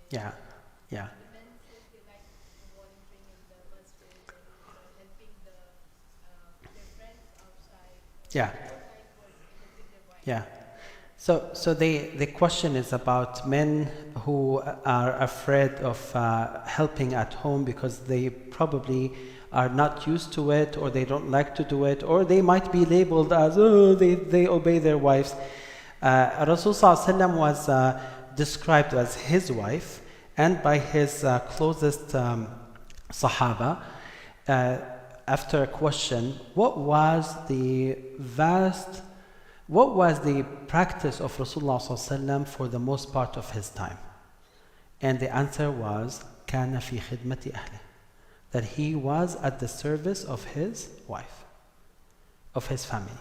Yeah, yeah. The men says they like volunteering in the masjid and helping their friends outside. Yeah. They don't like helping their wife. Yeah. So the question is about men who are afraid of helping at home because they probably are not used to it, or they don't like to do it, or they might be labeled as, oh, they obey their wives. Rasul Sallallahu Alaihi Wasallam was described as his wife, and by his closest Sahaba, after a question, what was the practice of Rasulullah ﷺ for the most part of his time? And the answer was, كَانَ فِي خِدْمَةِ أَهْلِهِ, that he was at the service of his wife, of his family.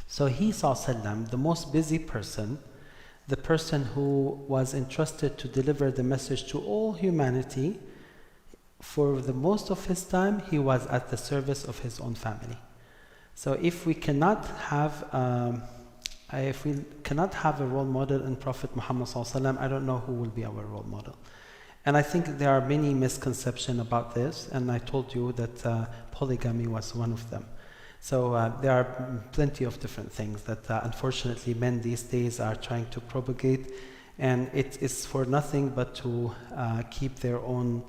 So he ﷺ, the most busy person, the person who was entrusted to deliver the message to all humanity, for the most of his time, he was at the service of his own family. So if we cannot have a role model in Prophet Muhammad ﷺ, I don't know who will be our role model. And I think there are many misconceptions about this, and I told you that polygamy was one of them. So there are plenty of different things that unfortunately men these days are trying to propagate, and it is for nothing but to keep their own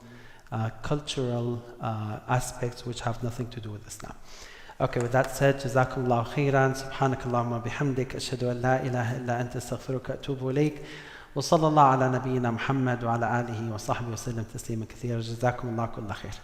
cultural aspects which have nothing to do with Islam. Okay, with that said, Jazakumullahu khairan, subhanakallahumma bihamdik, ashhadu an la ilaha illa anta astaghfiruka wa atubu ilayk, wa sallallahu ala nabiyyina Muhammad wa ala alihi wa sahbihi wa sallam tasliman kathira, jazakumullahu kulla khair.